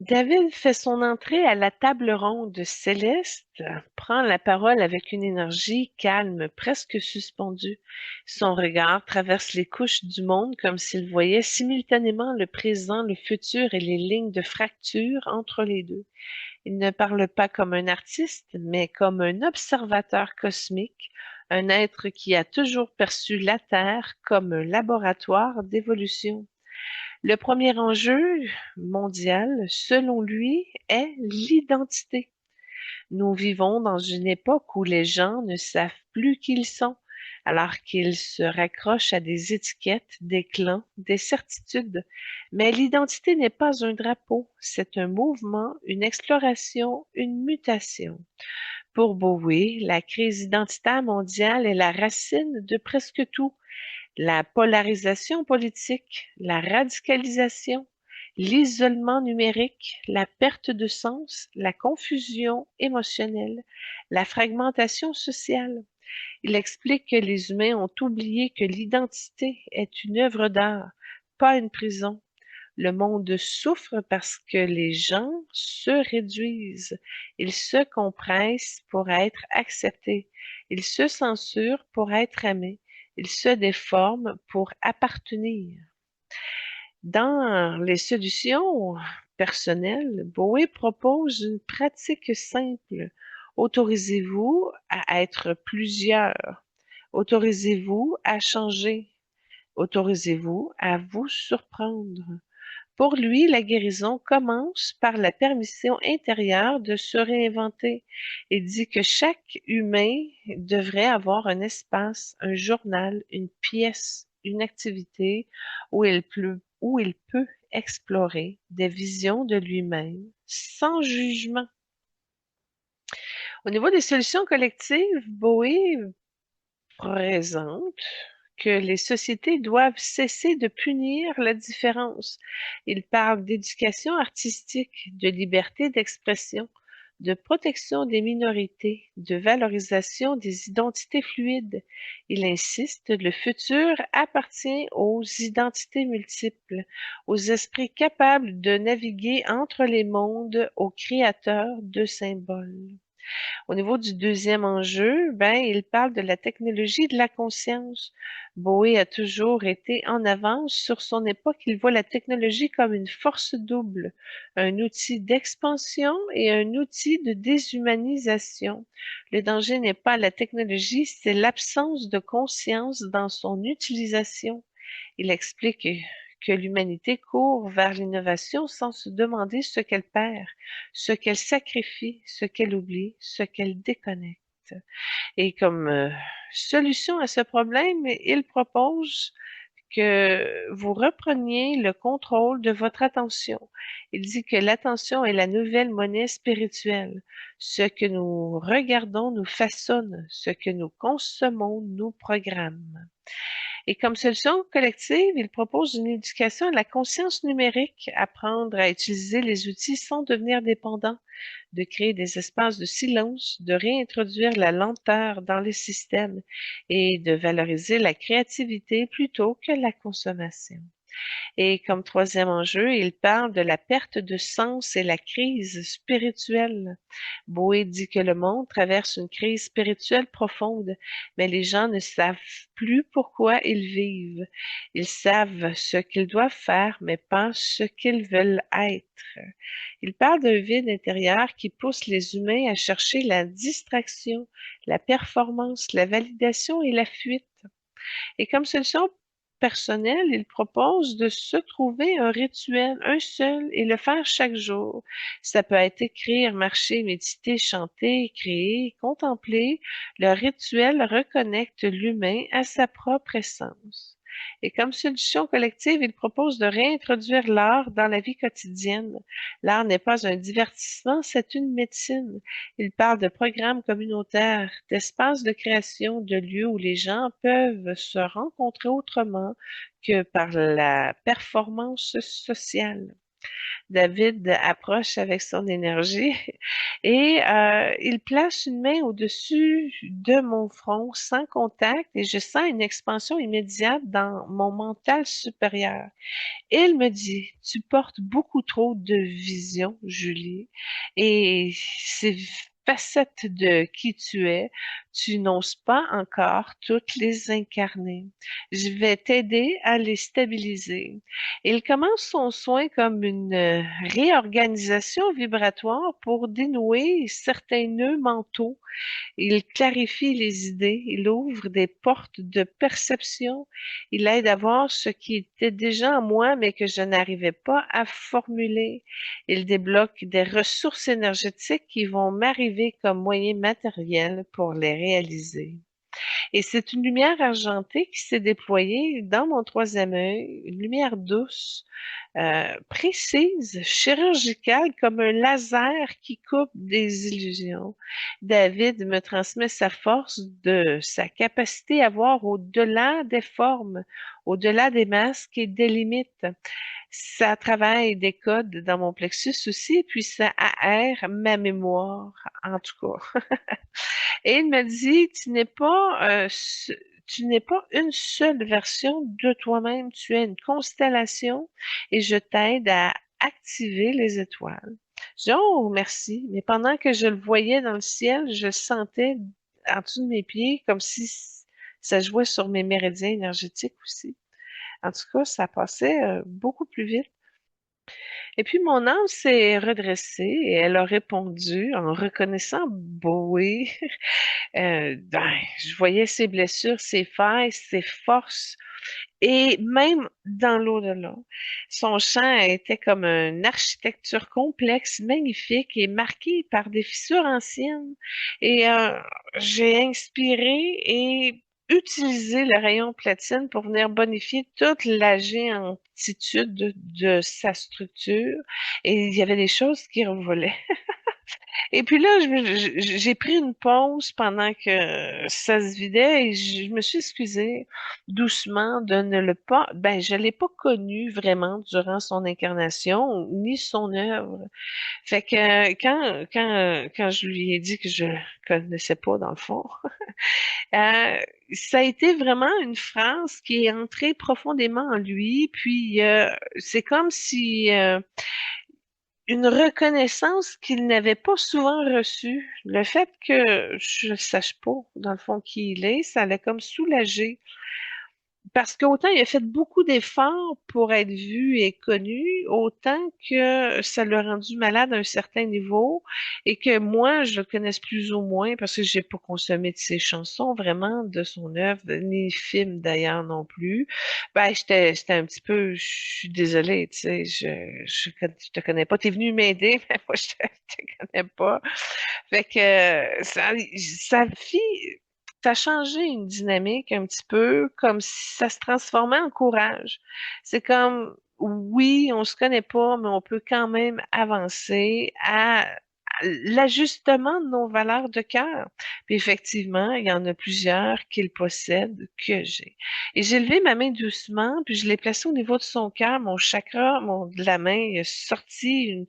David fait son entrée à la table ronde céleste, prend la parole avec une énergie calme, presque suspendue. Son regard traverse les couches du monde comme s'il voyait simultanément le présent, le futur et les lignes de fracture entre les deux. Il ne parle pas comme un artiste, mais comme un observateur cosmique, un être qui a toujours perçu la Terre comme un laboratoire d'évolution. Le premier enjeu mondial, selon lui, est l'identité. Nous vivons dans une époque où les gens ne savent plus qui ils sont, alors qu'ils se raccrochent à des étiquettes, des clans, des certitudes. Mais l'identité n'est pas un drapeau, c'est un mouvement, une exploration, une mutation. Pour Bowie, la crise identitaire mondiale est la racine de presque tout. La polarisation politique, la radicalisation, l'isolement numérique, la perte de sens, la confusion émotionnelle, la fragmentation sociale. Il explique que les humains ont oublié que l'identité est une œuvre d'art, pas une prison. Le monde souffre parce que les gens se réduisent. Ils se compressent pour être acceptés. Ils se censurent pour être aimés. Ils se déforment pour appartenir. Dans les solutions personnelles, Bowie propose une pratique simple. Autorisez-vous à être plusieurs. Autorisez-vous à changer. Autorisez-vous à vous surprendre. Pour lui, la guérison commence par la permission intérieure de se réinventer. Il dit que chaque humain devrait avoir un espace, un journal, une pièce, une activité où il peut explorer des visions de lui-même sans jugement. Au niveau des solutions collectives, Bowie présente que les sociétés doivent cesser de punir la différence. Il parle d'éducation artistique, de liberté d'expression, de protection des minorités, de valorisation des identités fluides. Il insiste, le futur appartient aux identités multiples, aux esprits capables de naviguer entre les mondes, aux créateurs de symboles. Au niveau du deuxième enjeu, il parle de la technologie de la conscience. Bowie a toujours été en avance sur son époque. Il voit la technologie comme une force double, un outil d'expansion et un outil de déshumanisation. Le danger n'est pas la technologie, c'est l'absence de conscience dans son utilisation. Il explique que l'humanité court vers l'innovation sans se demander ce qu'elle perd, ce qu'elle sacrifie, ce qu'elle oublie, ce qu'elle déconnecte. Et comme solution à ce problème, il propose que vous repreniez le contrôle de votre attention. Il dit que l'attention est la nouvelle monnaie spirituelle. Ce que nous regardons nous façonne, ce que nous consommons nous programme. Et comme solution collective, il propose une éducation à la conscience numérique, apprendre à utiliser les outils sans devenir dépendant, de créer des espaces de silence, de réintroduire la lenteur dans les systèmes et de valoriser la créativité plutôt que la consommation. Et comme troisième enjeu, il parle de la perte de sens et la crise spirituelle. Boé dit que le monde traverse une crise spirituelle profonde, mais les gens ne savent plus pourquoi ils vivent. Ils savent ce qu'ils doivent faire, mais pas ce qu'ils veulent être. Il parle d'un vide intérieur qui pousse les humains à chercher la distraction, la performance, la validation et la fuite. Et comme solution personnelle, il propose de se trouver un rituel, un seul, et le faire chaque jour. Ça peut être écrire, marcher, méditer, chanter, créer, contempler. Le rituel reconnecte l'humain à sa propre essence. Et comme solution collective, il propose de réintroduire l'art dans la vie quotidienne. L'art n'est pas un divertissement, c'est une médecine. Il parle de programmes communautaires, d'espaces de création, de lieux où les gens peuvent se rencontrer autrement que par la performance sociale. David approche avec son énergie et il place une main au-dessus de mon front sans contact et je sens une expansion immédiate dans mon mental supérieur. Il me dit, tu portes beaucoup trop de vision, Julie, et ces facettes de qui tu n'oses pas encore toutes les incarner. Je vais t'aider à les stabiliser. Il commence son soin comme une réorganisation vibratoire pour dénouer certains nœuds mentaux. Il clarifie les idées, il ouvre des portes de perception, il aide à voir ce qui était déjà en moi mais que je n'arrivais pas à formuler. Il débloque des ressources énergétiques qui vont m'arriver comme moyen matériel pour les réaliser. Et c'est une lumière argentée qui s'est déployée dans mon troisième œil, une lumière douce, précise, chirurgicale, comme un laser qui coupe des illusions. David me transmet sa force de sa capacité à voir au-delà des formes, au-delà des masques et des limites. Ça travaille des codes dans mon plexus aussi, puis ça aère ma mémoire, en tout cas. Et il me dit, tu n'es pas une seule version de toi-même, tu es une constellation et je t'aide à activer les étoiles. Je dis, oh, merci. Mais pendant que je le voyais dans le ciel, je sentais en dessous de mes pieds comme si ça jouait sur mes méridiens énergétiques aussi. En tout cas, ça passait beaucoup plus vite. Et puis mon âme s'est redressée et elle a répondu en reconnaissant Boé. Je voyais ses blessures, ses failles, ses forces. Et même dans l'au-delà, son champ était comme une architecture complexe, magnifique et marquée par des fissures anciennes. Et j'ai inspiré et utilisé le rayon platine pour venir bonifier toute la géantitude de sa structure. Et il y avait des choses qui revolaient. Et puis là, j'ai pris une pause pendant que ça se vidait et je me suis excusée doucement de ne le pas, ben, je l'ai pas connu vraiment durant son incarnation, ni son œuvre. Fait que quand je lui ai dit que je connaissais pas dans le fond, euh, ça a été vraiment une phrase qui est entrée profondément en lui, puis c'est comme si une reconnaissance qu'il n'avait pas souvent reçue. Le fait que je ne sache pas, dans le fond, qui il est, ça l'a comme soulagé. Parce qu'autant il a fait beaucoup d'efforts pour être vu et connu, autant que ça l'a rendu malade à un certain niveau et que moi, je le connaisse plus ou moins parce que j'ai pas consommé de ses chansons vraiment, de son œuvre, ni film d'ailleurs non plus. Ben, j'étais un petit peu, je suis désolée, tu sais, je te connais pas. T'es venu m'aider, mais moi, je te connais pas. Fait que, ça fit ça a changé une dynamique un petit peu, comme si ça se transformait en courage. C'est comme, oui, on se connaît pas, mais on peut quand même avancer à l'ajustement de nos valeurs de cœur. Puis effectivement, il y en a plusieurs qu'il possède que j'ai. Et j'ai levé ma main doucement, puis je l'ai placée au niveau de son cœur, mon chakra, de la main, il a sorti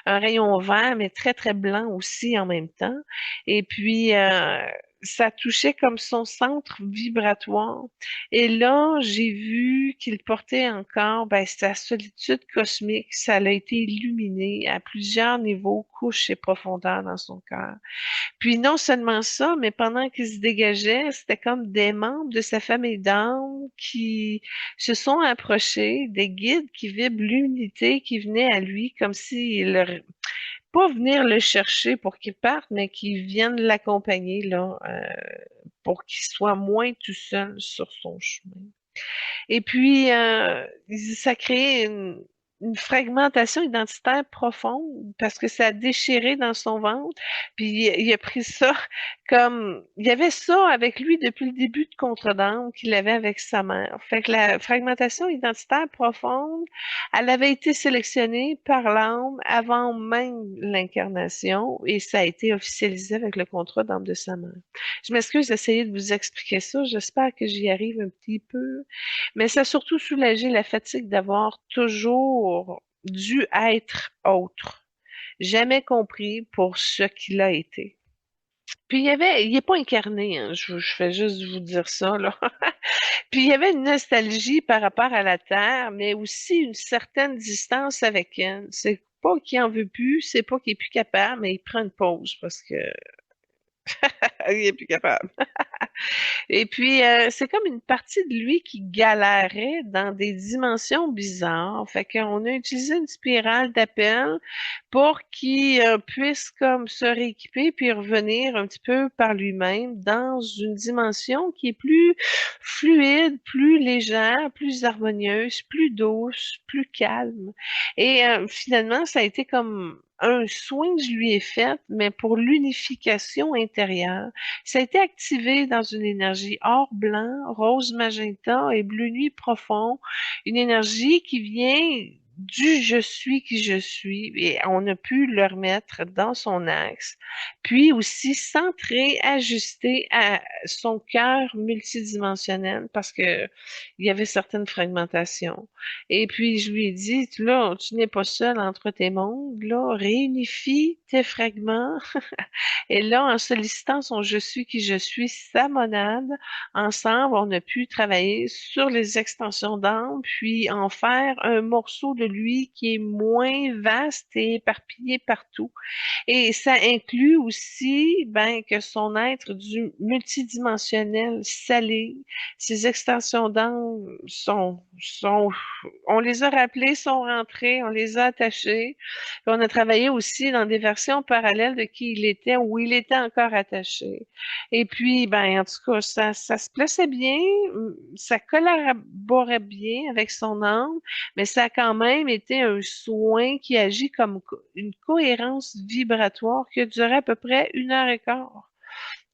un rayon vert, mais très, très blanc aussi en même temps. Et puis, ça touchait comme son centre vibratoire. Et là, j'ai vu qu'il portait encore sa solitude cosmique. Ça l'a été illuminé à plusieurs niveaux, couches et profondeurs dans son cœur. Puis non seulement ça, mais pendant qu'il se dégageait, c'était comme des membres de sa famille d'âme qui se sont approchés, des guides qui vibrent l'unité, qui venaient à lui comme s'il pas venir le chercher pour qu'il parte, mais qu'ils viennent l'accompagner là, pour qu'il soit moins tout seul sur son chemin. Et puis, ça crée une fragmentation identitaire profonde parce que ça a déchiré dans son ventre. Puis il a pris ça comme il y avait ça avec lui depuis le début de Contre-Dame qu'il avait avec sa mère. Fait que la fragmentation identitaire profonde, elle avait été sélectionnée par l'âme avant même l'incarnation et ça a été officialisé avec le contrat d'âme de sa mère. Je m'excuse d'essayer de vous expliquer ça. J'espère que j'y arrive un petit peu. Mais ça a surtout soulagé la fatigue d'avoir toujours dû être autre, jamais compris pour ce qu'il a été. Puis il est pas incarné, hein, je fais juste vous dire ça, là. Puis il y avait une nostalgie par rapport à la Terre, mais aussi une certaine distance avec elle. C'est pas qu'il en veut plus, c'est pas qu'il est plus capable, mais il prend une pause parce que il est plus capable. Et puis, c'est comme une partie de lui qui galérait dans des dimensions bizarres. Fait qu'on a utilisé une spirale d'appel pour qu'il puisse comme se rééquiper puis revenir un petit peu par lui-même dans une dimension qui est plus fluide, plus légère, plus harmonieuse, plus douce, plus calme. Et finalement, ça a été comme un soin que je lui ai fait, mais pour l'unification intérieure. Ça a été activé dans une énergie or blanc, rose magenta et bleu nuit profond, une énergie qui vient du je suis qui je suis et on a pu le remettre dans son axe, puis aussi centrer, ajuster à son cœur multidimensionnel parce que il y avait certaines fragmentations. Et puis je lui ai dit, là, tu n'es pas seul entre tes mondes, là, réunifie tes fragments et là, en sollicitant son je suis qui je suis, sa monade, ensemble, on a pu travailler sur les extensions d'âme, puis en faire un morceau de lui qui est moins vaste et éparpillé partout. Et ça inclut aussi que son être du multidimensionnel s'aligne. Ces extensions d'âme on les a rappelées, sont rentrées, on les a attachées. Puis on a travaillé aussi dans des versions parallèles de qui il était, où il était encore attaché. Et puis, en tout cas, ça se plaçait bien, ça collaborait bien avec son âme, mais ça a quand même été un soin qui agit comme une cohérence vibratoire qui a duré à peu près 1 heure et quart.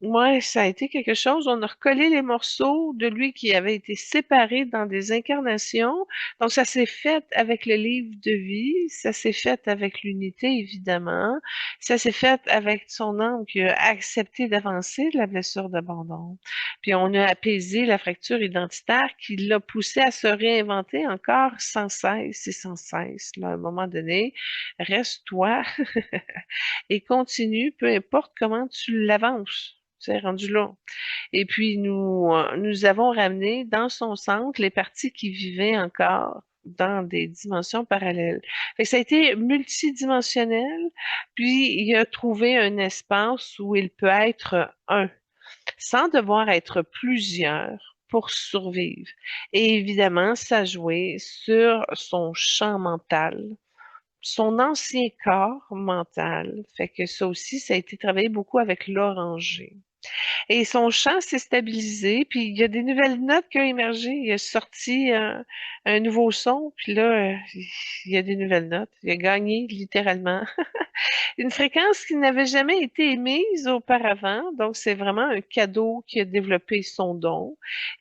Ouais, ça a été quelque chose. On a recollé les morceaux de lui qui avaient été séparés dans des incarnations. Donc, ça s'est fait avec le livre de vie, ça s'est fait avec l'unité, évidemment. Ça s'est fait avec son âme qui a accepté d'avancer de la blessure d'abandon. Puis, on a apaisé la fracture identitaire qui l'a poussé à se réinventer encore sans cesse et sans cesse. Là, à un moment donné, reste toi et continue, peu importe comment tu l'avances. C'est rendu là. Et puis, nous avons ramené dans son centre les parties qui vivaient encore dans des dimensions parallèles. Fait que ça a été multidimensionnel, puis il a trouvé un espace où il peut être un, sans devoir être plusieurs pour survivre. Et évidemment, ça jouait sur son champ mental, son ancien corps mental. Fait que ça aussi, ça a été travaillé beaucoup avec l'oranger. Et son chant s'est stabilisé, puis il y a des nouvelles notes qui ont émergé. Il a sorti un nouveau son, puis là, il y a des nouvelles notes. Il a gagné littéralement. Une fréquence qui n'avait jamais été émise auparavant, donc c'est vraiment un cadeau qui a développé son don.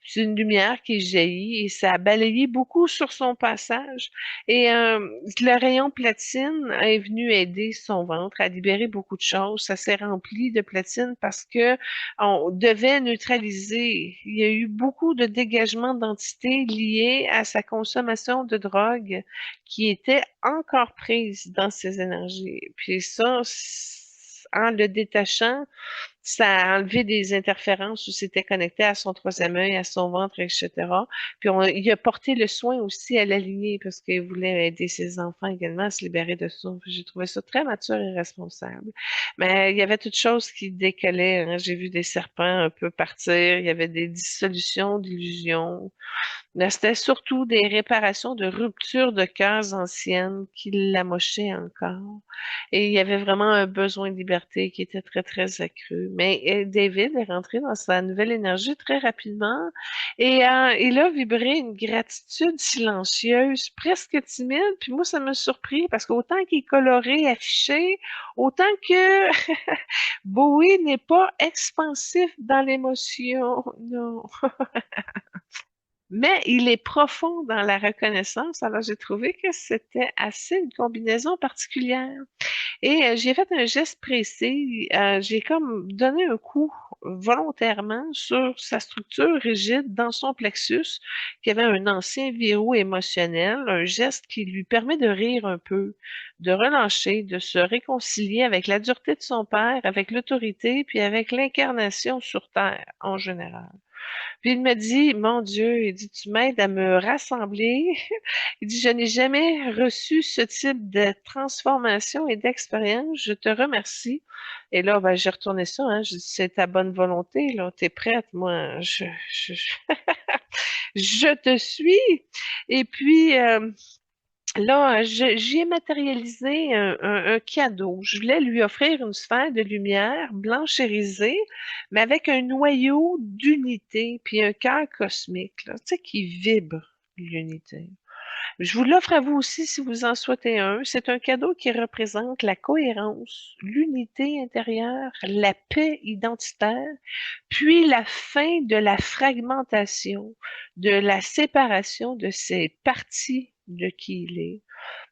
C'est une lumière qui jaillit et ça a balayé beaucoup sur son passage. Et le rayon platine est venu aider son ventre à libérer beaucoup de choses. Ça s'est rempli de platine parce que on devait neutraliser. Il y a eu beaucoup de dégagement d'entités liés à sa consommation de drogue qui était encore prise dans ses énergies. Puis ça, en le détachant, ça a enlevé des interférences où c'était connecté à son troisième œil, à son ventre, etc. Puis il a porté le soin aussi à l'aligner parce qu'il voulait aider ses enfants également à se libérer de ça. J'ai trouvé ça très mature et responsable. Mais il y avait toutes choses qui décollaient, hein. J'ai vu des serpents un peu partir. Il y avait des dissolutions d'illusions. Mais c'était surtout des réparations de ruptures de cœurs anciennes qui l'amochaient encore. Et il y avait vraiment un besoin de liberté qui était très, très accru. Mais David est rentré dans sa nouvelle énergie très rapidement et il a vibré une gratitude silencieuse, presque timide. Puis moi, ça m'a surpris parce qu'autant qu'il est coloré, affiché, autant que Bowie n'est pas expansif dans l'émotion. Non. Mais il est profond dans la reconnaissance, alors j'ai trouvé que c'était assez une combinaison particulière. Et j'ai fait un geste précis, j'ai comme donné un coup volontairement sur sa structure rigide dans son plexus, qui avait un ancien verrou émotionnel, un geste qui lui permet de rire un peu, de relâcher, de se réconcilier avec la dureté de son père, avec l'autorité, puis avec l'incarnation sur Terre en général. Puis il me dit, mon Dieu, il dit, tu m'aides à me rassembler. Il dit, je n'ai jamais reçu ce type de transformation et d'expérience. Je te remercie. Et là, ben, j'ai retourné ça, hein. Je dis, c'est ta bonne volonté, là. T'es prête, moi. Je te suis. Et puis, là, j'y ai matérialisé un cadeau. Je voulais lui offrir une sphère de lumière blanche irisée, mais avec un noyau d'unité, puis un cœur cosmique, là, tu sais, qui vibre l'unité. Je vous l'offre à vous aussi si vous en souhaitez un. C'est un cadeau qui représente la cohérence, l'unité intérieure, la paix identitaire, puis la fin de la fragmentation, de la séparation de ces parties de qui il est,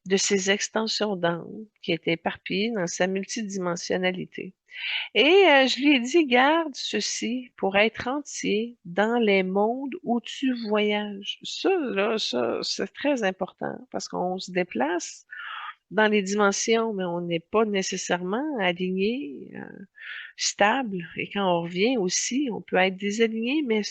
de ses extensions d'âme qui est éparpillée dans sa multidimensionnalité. Et je lui ai dit, garde ceci pour être entier dans les mondes où tu voyages. Ça, là, ça, c'est très important parce qu'on se déplace dans les dimensions, mais on n'est pas nécessairement aligné, stable. Et quand on revient aussi, on peut être désaligné, mais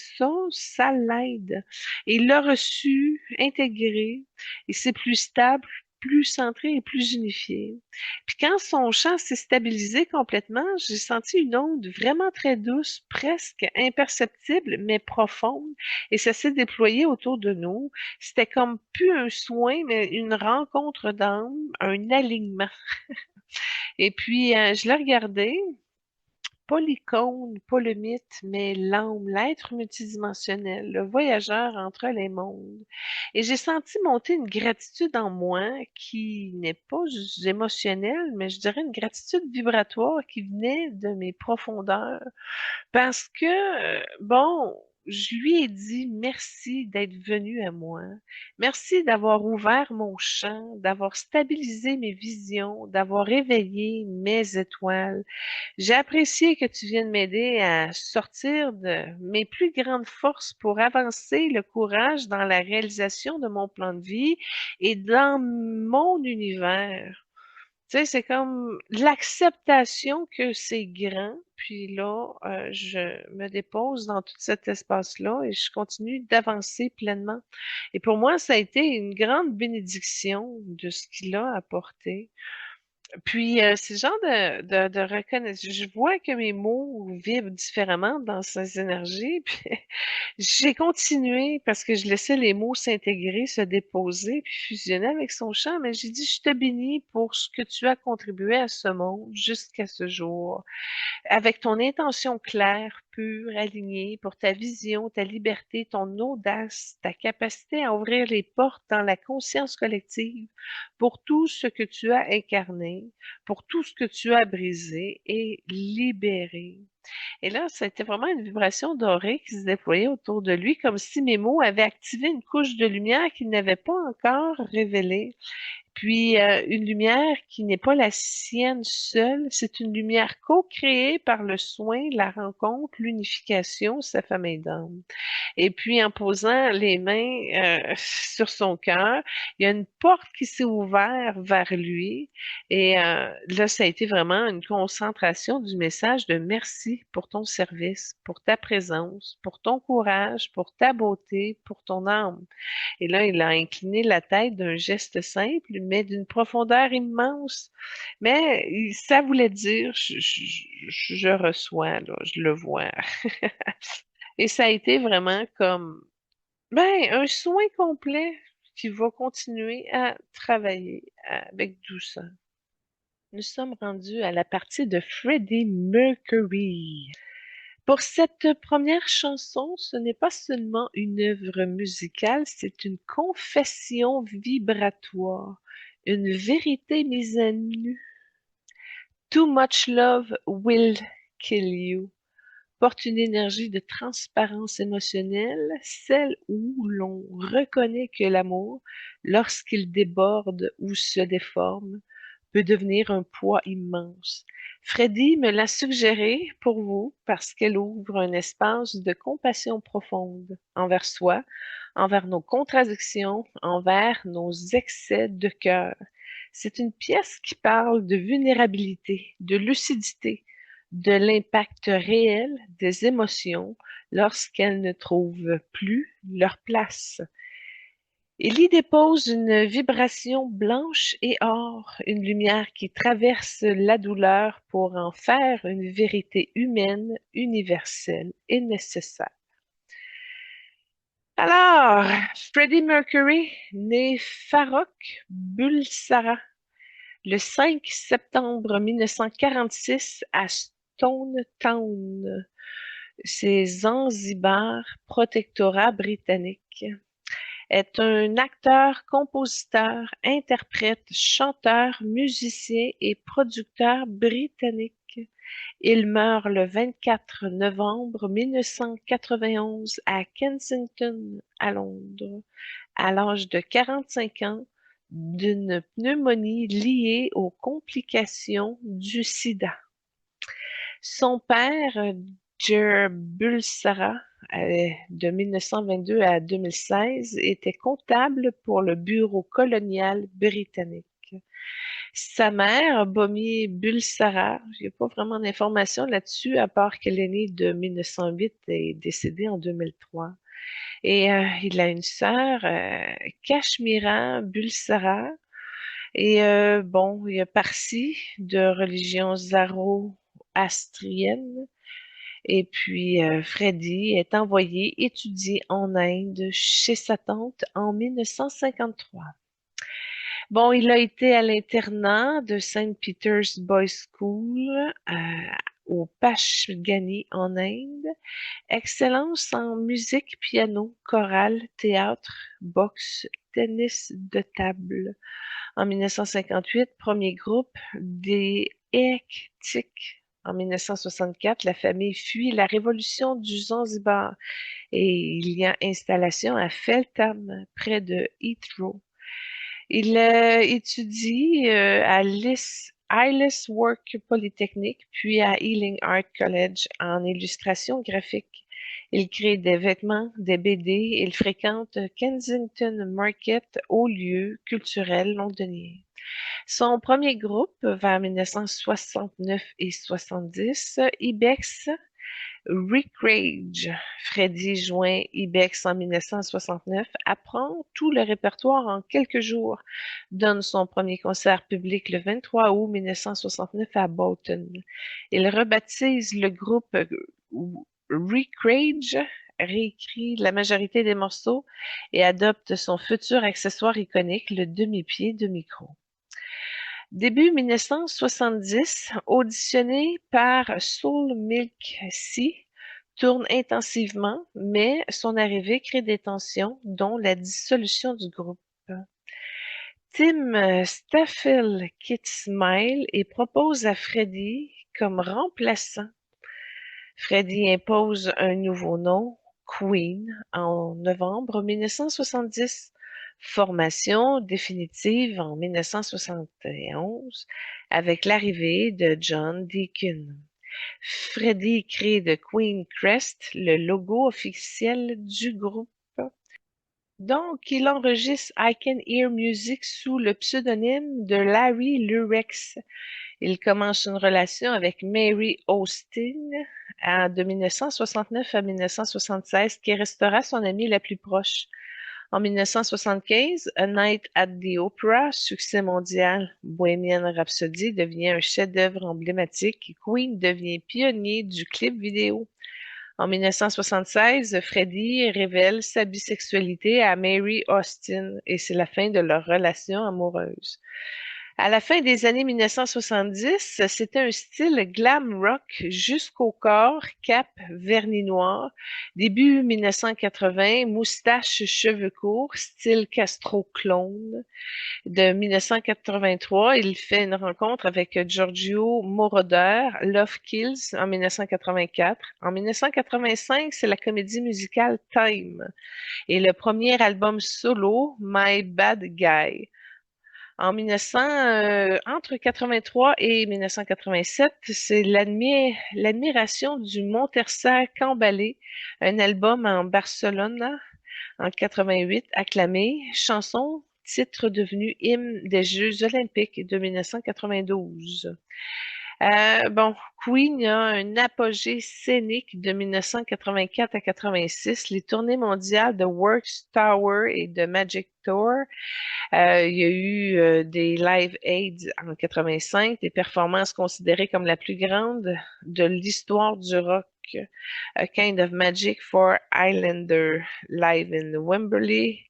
ça l'aide. Et il l'a reçu, intégré, et c'est plus stable, plus centré et plus unifié. Puis quand son champ s'est stabilisé complètement, j'ai senti une onde vraiment très douce, presque imperceptible, mais profonde, et ça s'est déployé autour de nous. C'était comme plus un soin, mais une rencontre d'âme, un alignement. Et puis, je l'ai regardé, pas l'icône, pas le mythe, mais l'âme, l'être multidimensionnel, le voyageur entre les mondes. Et j'ai senti monter une gratitude en moi qui n'est pas juste émotionnelle, mais je dirais une gratitude vibratoire qui venait de mes profondeurs. Parce que, bon, je lui ai dit merci d'être venu à moi. Merci d'avoir ouvert mon champ, d'avoir stabilisé mes visions, d'avoir éveillé mes étoiles. J'ai apprécié que tu viennes m'aider à sortir de mes plus grandes forces pour avancer le courage dans la réalisation de mon plan de vie et dans mon univers. Tu sais, c'est comme l'acceptation que c'est grand, puis là, je me dépose dans tout cet espace-là et je continue d'avancer pleinement. Et pour moi, ça a été une grande bénédiction de ce qu'il a apporté. Puis, c'est le genre de reconnaissance. Je vois que mes mots vibrent différemment dans ces énergies. Puis, j'ai continué parce que je laissais les mots s'intégrer, se déposer, puis fusionner avec son chant. Mais j'ai dit, je te bénis pour ce que tu as contribué à ce monde jusqu'à ce jour avec ton intention claire, pur, aligné, pour ta vision, ta liberté, ton audace, ta capacité à ouvrir les portes dans la conscience collective, pour tout ce que tu as incarné, pour tout ce que tu as brisé et libéré. Et là, c'était vraiment une vibration dorée qui se déployait autour de lui, comme si mes mots avaient activé une couche de lumière qu'il n'avait pas encore révélée. Puis une lumière qui n'est pas la sienne seule, c'est une lumière co-créée par le soin, la rencontre, l'unification, sa famille d'âme. Et puis, en posant les mains sur son cœur, il y a une porte qui s'est ouverte vers lui. Et là, ça a été vraiment une concentration du message de merci pour ton service, pour ta présence, pour ton courage, pour ta beauté, pour ton âme. Et là, il a incliné la tête d'un geste simple, mais d'une profondeur immense. Mais ça voulait dire, je reçois, là, je le vois. Et ça a été vraiment comme, ben, un soin complet qui va continuer à travailler avec douceur. Nous sommes rendus à la partie de Freddie Mercury. Pour cette première chanson, ce n'est pas seulement une œuvre musicale, c'est une confession vibratoire, une vérité mise à nu. Too much love will kill you porte une énergie de transparence émotionnelle, celle où l'on reconnaît que l'amour, lorsqu'il déborde ou se déforme, peut devenir un poids immense. Freddie me l'a suggéré pour vous parce qu'elle ouvre un espace de compassion profonde envers soi, envers nos contradictions, envers nos excès de cœur. C'est une pièce qui parle de vulnérabilité, de lucidité, de l'impact réel des émotions lorsqu'elles ne trouvent plus leur place. Il y dépose une vibration blanche et or, une lumière qui traverse la douleur pour en faire une vérité humaine, universelle et nécessaire. Alors, Freddie Mercury, né Farrokh Bulsara le 5 septembre 1946 à Stone Town, c'est Zanzibar, protectorat britannique, est un acteur, compositeur, interprète, chanteur, musicien et producteur britannique. Il meurt le 24 novembre 1991 à Kensington, à Londres, à l'âge de 45 ans, d'une pneumonie liée aux complications du sida. Son père, Jer Bulsara, de 1922 à 2016, était comptable pour le Bureau colonial britannique. Sa mère, Bomi Bulsara, il n'y a pas vraiment d'informations là-dessus, à part qu'elle est née de 1908 et décédée en 2003. Et il a une sœur, Kashmira Bulsara, et bon, il y a Parsi, de religion zoroastrienne. Et puis, Freddie est envoyé étudier en Inde chez sa tante en 1953. Bon, il a été à l'internat de Saint Peter's Boys School au Pashgani en Inde. Excellence en musique, piano, chorale, théâtre, boxe, tennis de table. En 1958, premier groupe des Ektiks. En 1964, la famille fuit la révolution du Zanzibar et il y a installation à Feltham, près de Heathrow. Il étudie à Isleworth Polytechnic, puis à Ealing Art College en illustration graphique. Il crée des vêtements, des BD. Il fréquente Kensington Market, haut lieu culturel londonien. Son premier groupe, vers 1969 et 70, Ibex, Rick Rage. Freddie joint Ibex en 1969, apprend tout le répertoire en quelques jours, donne son premier concert public le 23 août 1969 à Bolton. Il rebaptise le groupe Rick Rage, réécrit la majorité des morceaux et adopte son futur accessoire iconique, le demi-pied de micro. Début 1970, auditionné par Soul Milk Sea tourne intensivement, mais son arrivée crée des tensions, dont la dissolution du groupe. Tim Staffel quitte Smile et propose à Freddie comme remplaçant. Freddie impose un nouveau nom, Queen, en novembre 1970. Formation définitive en 1971 avec l'arrivée de John Deacon. Freddie crée The Queen Crest, le logo officiel du groupe. Donc, il enregistre I Can Hear Music sous le pseudonyme de Larry Lurex. Il commence une relation avec Mary Austin de 1969 à 1976, qui restera son amie la plus proche. En 1975, A Night at the Opera, succès mondial, Bohemian Rhapsody devient un chef-d'œuvre emblématique et Queen devient pionnier du clip vidéo. En 1976, Freddie révèle sa bisexualité à Mary Austin et c'est la fin de leur relation amoureuse. À la fin des années 1970, c'était un style glam rock jusqu'au corps, cap, vernis noir. Début 1980, moustache, cheveux courts, style Castro-clone. De 1983, il fait une rencontre avec Giorgio Moroder, Love Kills en 1984. En 1985, c'est la comédie musicale Time et le premier album solo, My Bad Guy. En 1900, entre 83 et 1987, c'est l'admiration du Montersa Cambalé, un album en Barcelone en 88, acclamé, chanson, titre devenu hymne des Jeux olympiques de 1992. Bon, Queen a un apogée scénique de 1984 à 86, les tournées mondiales de Works Tower et de Magic Tour. Il y a eu des Live Aids en 85, des performances considérées comme la plus grande de l'histoire du rock. A Kind of Magic for Highlander, live in Wembley.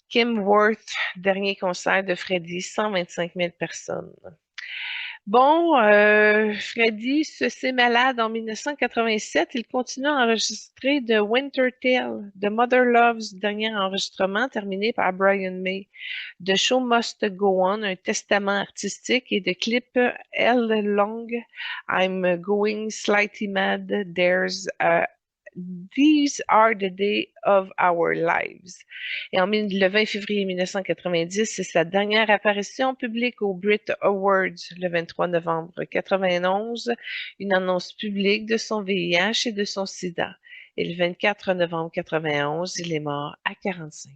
Kim Worth, dernier concert de Freddie, 125 000 personnes. Bon, Freddie se fait malade en 1987. Il continue à enregistrer The Winter Tale, The Mother Love's dernier enregistrement terminé par Brian May. The Show Must Go On, un testament artistique, et de clip L Long, I'm Going Slightly Mad, These Are the Days of Our Lives. Et le 20 février 1990, c'est sa dernière apparition publique aux Brit Awards. Le 23 novembre 1991, une annonce publique de son VIH et de son sida. Et le 24 novembre 1991, il est mort à 45 ans.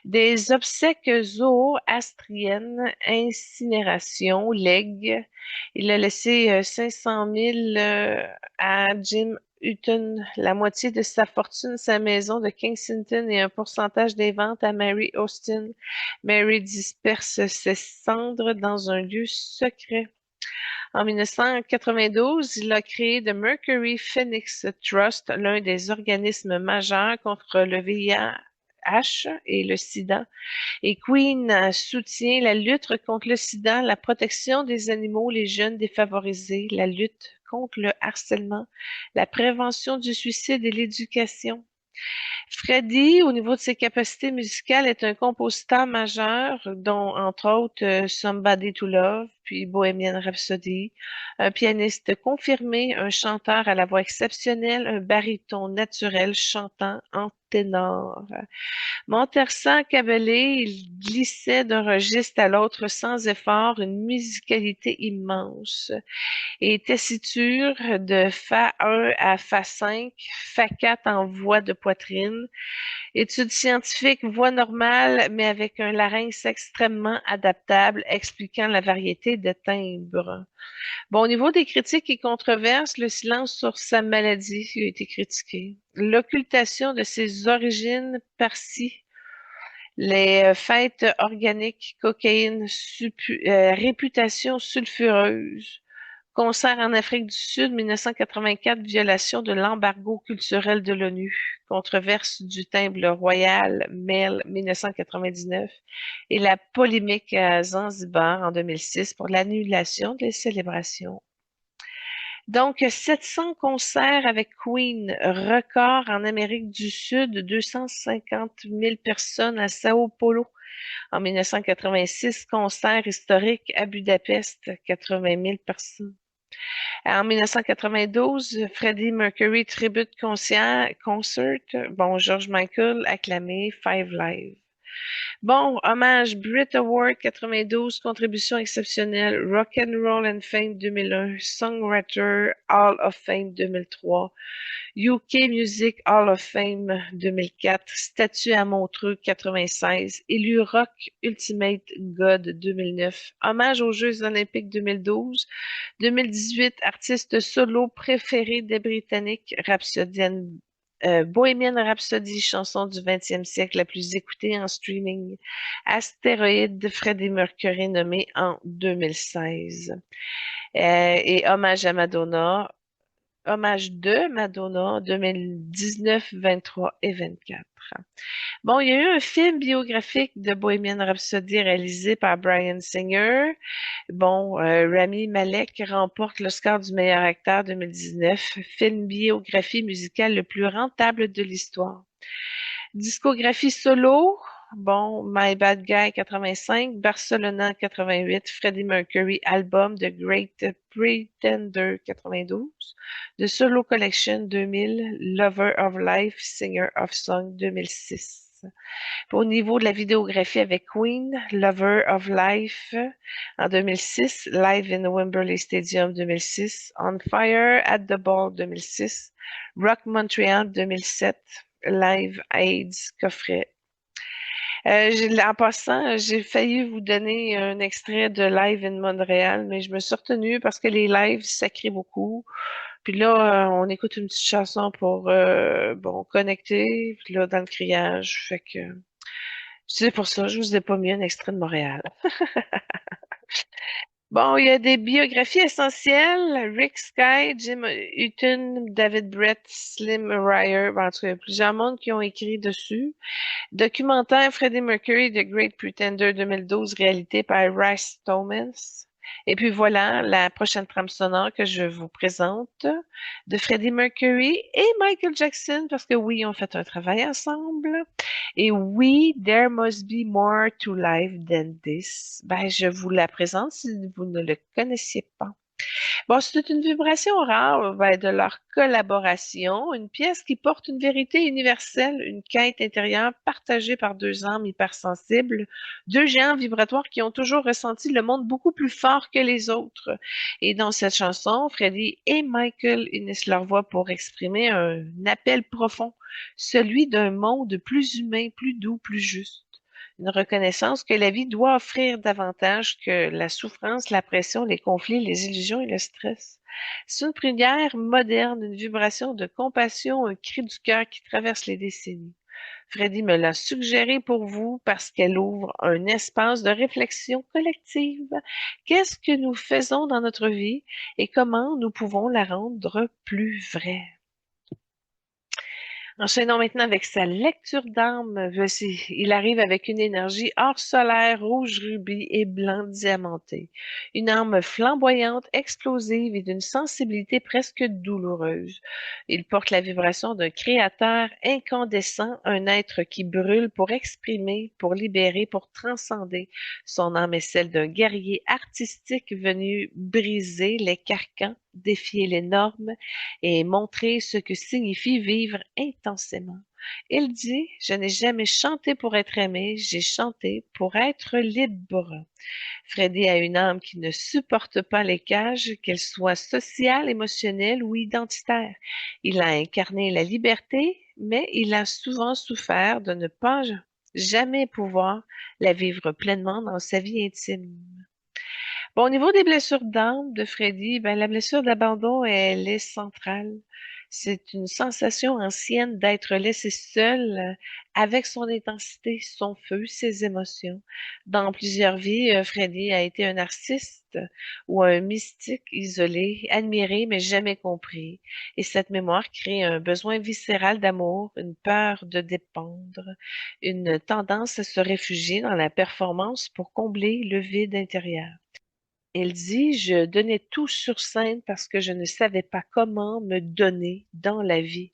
Des obsèques zoroastriennes, incinération, legs. Il a laissé 500 000 à Jim Hutton, la moitié de sa fortune, sa maison de Kensington et un pourcentage des ventes à Mary Austin. Mary disperse ses cendres dans un lieu secret. En 1992, il a créé The Mercury Phoenix Trust, l'un des organismes majeurs contre le VIH et le sida. Et Queen soutient la lutte contre le sida, la protection des animaux, les jeunes défavorisés, la lutte contre le harcèlement, la prévention du suicide et l'éducation. Freddie, au niveau de ses capacités musicales, est un compositeur majeur, dont entre autres Somebody to Love, puis Bohemian Rhapsody, un pianiste confirmé, un chanteur à la voix exceptionnelle, un baryton naturel chantant en ténor. Montersan Caballé, il glissait d'un registre à l'autre sans effort, une musicalité immense, et tessiture de Fa1 à Fa5, Fa4 en voix de poitrine, études scientifiques, voix normale, mais avec un larynx extrêmement adaptable, expliquant la variété de timbres. Bon, au niveau des critiques et controverses, le silence sur sa maladie a été critiqué. L'occultation de ses origines par-ci, les fêtes organiques, cocaïne, réputation sulfureuse, concert en Afrique du Sud, 1984, violation de l'embargo culturel de l'ONU, controverse du timbre royal, Mail, 1999, et la polémique à Zanzibar en 2006 pour l'annulation des célébrations. Donc, 700 concerts avec Queen, record en Amérique du Sud, 250 000 personnes à Sao Paulo. En 1986, concert historique à Budapest, 80 000 personnes. En 1992, Freddie Mercury Tribute Concert, bon, George Michael acclamé, Five Live. Bon, hommage Brit Award 92, contribution exceptionnelle, Rock and Roll and Fame 2001, Songwriter Hall of Fame 2003, UK Music Hall of Fame 2004, statue à Montreux 96, élu Rock Ultimate God 2009, hommage aux Jeux Olympiques 2012, 2018, artiste solo préféré des Britanniques, Bohemian Rhapsody, chanson du 20e siècle la plus écoutée en streaming. Astéroïde, Freddie Mercury nommé en 2016. Et hommage à Madonna, hommage de Madonna 2019, 23 et 24. Bon, il y a eu un film biographique de Bohemian Rhapsody réalisé par Bryan Singer. Bon, Rami Malek remporte l'Oscar du meilleur acteur 2019, film biographie musicale le plus rentable de l'histoire. Discographie solo, bon, My Bad Guy 85, Barcelona 88, Freddie Mercury album The Great Pretender 92, The Solo Collection 2000, Lover of Life, Singer of Song 2006. Au niveau de la vidéographie avec Queen, Lover of Life en 2006, Live in Wembley Stadium 2006, On Fire at the Ball 2006, Rock Montreal 2007, Live AIDS coffret. En passant, j'ai failli vous donner un extrait de Live in Montréal, mais je me suis retenue parce que les lives, ça crie beaucoup. Puis là, on écoute une petite chanson pour bon connecter, puis là, dans le criage. Fait que c'est pour ça, je vous ai pas mis un extrait de Montréal. Bon, il y a des biographies essentielles. Rick Sky, Jim Hutton, David Brett, Slim Ryer. En tout cas, il y a plusieurs mondes qui ont écrit dessus. Documentaire Freddie Mercury, The Great Pretender 2012, réalité par Rice Thomas. Et puis voilà la prochaine trame sonore que je vous présente de Freddie Mercury et Michael Jackson, parce que oui, on fait un travail ensemble. Et oui, There Must Be More to Life Than This. Ben, je vous la présente si vous ne le connaissiez pas. Bon, c'est une vibration rare ben, de leur collaboration, une pièce qui porte une vérité universelle, une quête intérieure partagée par deux âmes hypersensibles, deux géants vibratoires qui ont toujours ressenti le monde beaucoup plus fort que les autres. Et dans cette chanson, Freddie et Michael unissent leur voix pour exprimer un appel profond, celui d'un monde plus humain, plus doux, plus juste. Une reconnaissance que la vie doit offrir davantage que la souffrance, la pression, les conflits, les illusions et le stress. C'est une prière moderne, une vibration de compassion, un cri du cœur qui traverse les décennies. Freddie me l'a suggéré pour vous parce qu'elle ouvre un espace de réflexion collective. Qu'est-ce que nous faisons dans notre vie et comment nous pouvons la rendre plus vraie? Enchaînons maintenant avec sa lecture d'âme. Voici, il arrive avec une énergie or solaire, rouge rubis et blanc diamanté. Une âme flamboyante, explosive et d'une sensibilité presque douloureuse. Il porte la vibration d'un créateur incandescent, un être qui brûle pour exprimer, pour libérer, pour transcender. Son âme est celle d'un guerrier artistique venu briser les carcans, défier les normes et montrer ce que signifie vivre intensément. Il dit, je n'ai jamais chanté pour être aimé, j'ai chanté pour être libre. Freddie a une âme qui ne supporte pas les cages, qu'elles soient sociales, émotionnelles ou identitaires. Il a incarné la liberté, mais il a souvent souffert de ne pas jamais pouvoir la vivre pleinement dans sa vie intime. Bon, au niveau des blessures d'âme de Freddy, ben, la blessure d'abandon, elle est centrale. C'est une sensation ancienne d'être laissé seul avec son intensité, son feu, ses émotions. Dans plusieurs vies, Freddy a été un narcissiste ou un mystique isolé, admiré mais jamais compris. Et cette mémoire crée un besoin viscéral d'amour, une peur de dépendre, une tendance à se réfugier dans la performance pour combler le vide intérieur. Elle dit: «Je donnais tout sur scène parce que je ne savais pas comment me donner dans la vie».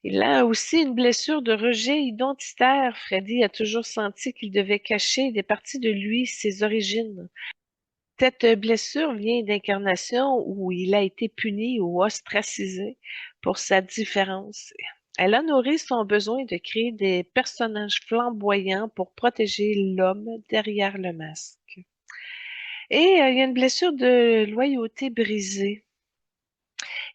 Il a aussi une blessure de rejet identitaire. Freddie a toujours senti qu'il devait cacher des parties de lui, ses origines. Cette blessure vient d'incarnations où il a été puni ou ostracisé pour sa différence. Elle a nourri son besoin de créer des personnages flamboyants pour protéger l'homme derrière le masque. Et il y a une blessure de loyauté brisée.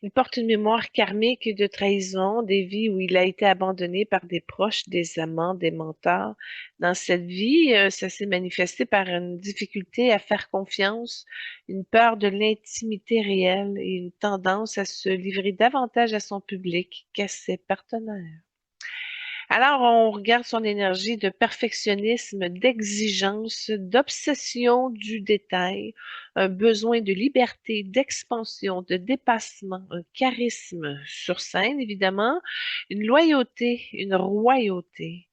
Il porte une mémoire karmique de trahison, des vies où il a été abandonné par des proches, des amants, des mentors. Dans cette vie, ça s'est manifesté par une difficulté à faire confiance, une peur de l'intimité réelle et une tendance à se livrer davantage à son public qu'à ses partenaires. Alors, on regarde son énergie de perfectionnisme, d'exigence, d'obsession du détail, un besoin de liberté, d'expansion, de dépassement, un charisme sur scène, évidemment, une loyauté, une royauté.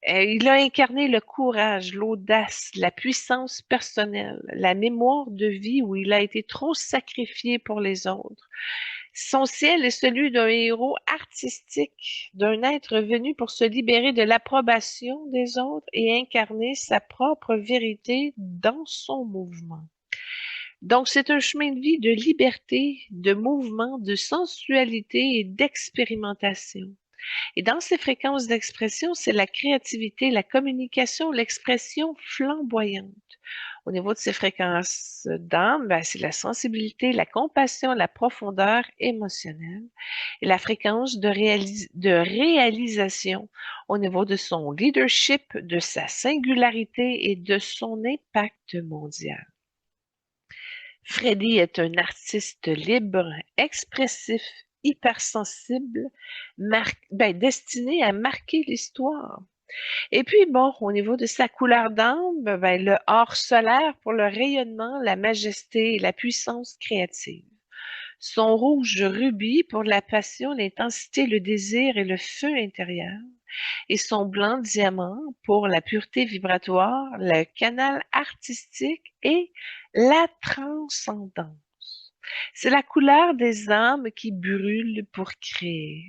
Il a incarné le courage, l'audace, la puissance personnelle, la mémoire de vie où il a été trop sacrifié pour les autres. Son ciel est celui d'un héros artistique, d'un être venu pour se libérer de l'approbation des autres et incarner sa propre vérité dans son mouvement. Donc, c'est un chemin de vie de liberté, de mouvement, de sensualité et d'expérimentation. Et dans ces fréquences d'expression, c'est la créativité, la communication, l'expression flamboyante. Au niveau de ces fréquences d'âme, ben, c'est la sensibilité, la compassion, la profondeur émotionnelle et la fréquence de réalisation au niveau de son leadership, de sa singularité et de son impact mondial. Freddie est un artiste libre, expressif, hypersensible, destiné à marquer l'histoire. Et puis bon, au niveau de sa couleur d'âme, ben, le or solaire pour le rayonnement, la majesté et la puissance créative. Son rouge rubis pour la passion, l'intensité, le désir et le feu intérieur. Et son blanc diamant pour la pureté vibratoire, le canal artistique et la transcendance. C'est la couleur des âmes qui brûlent pour créer.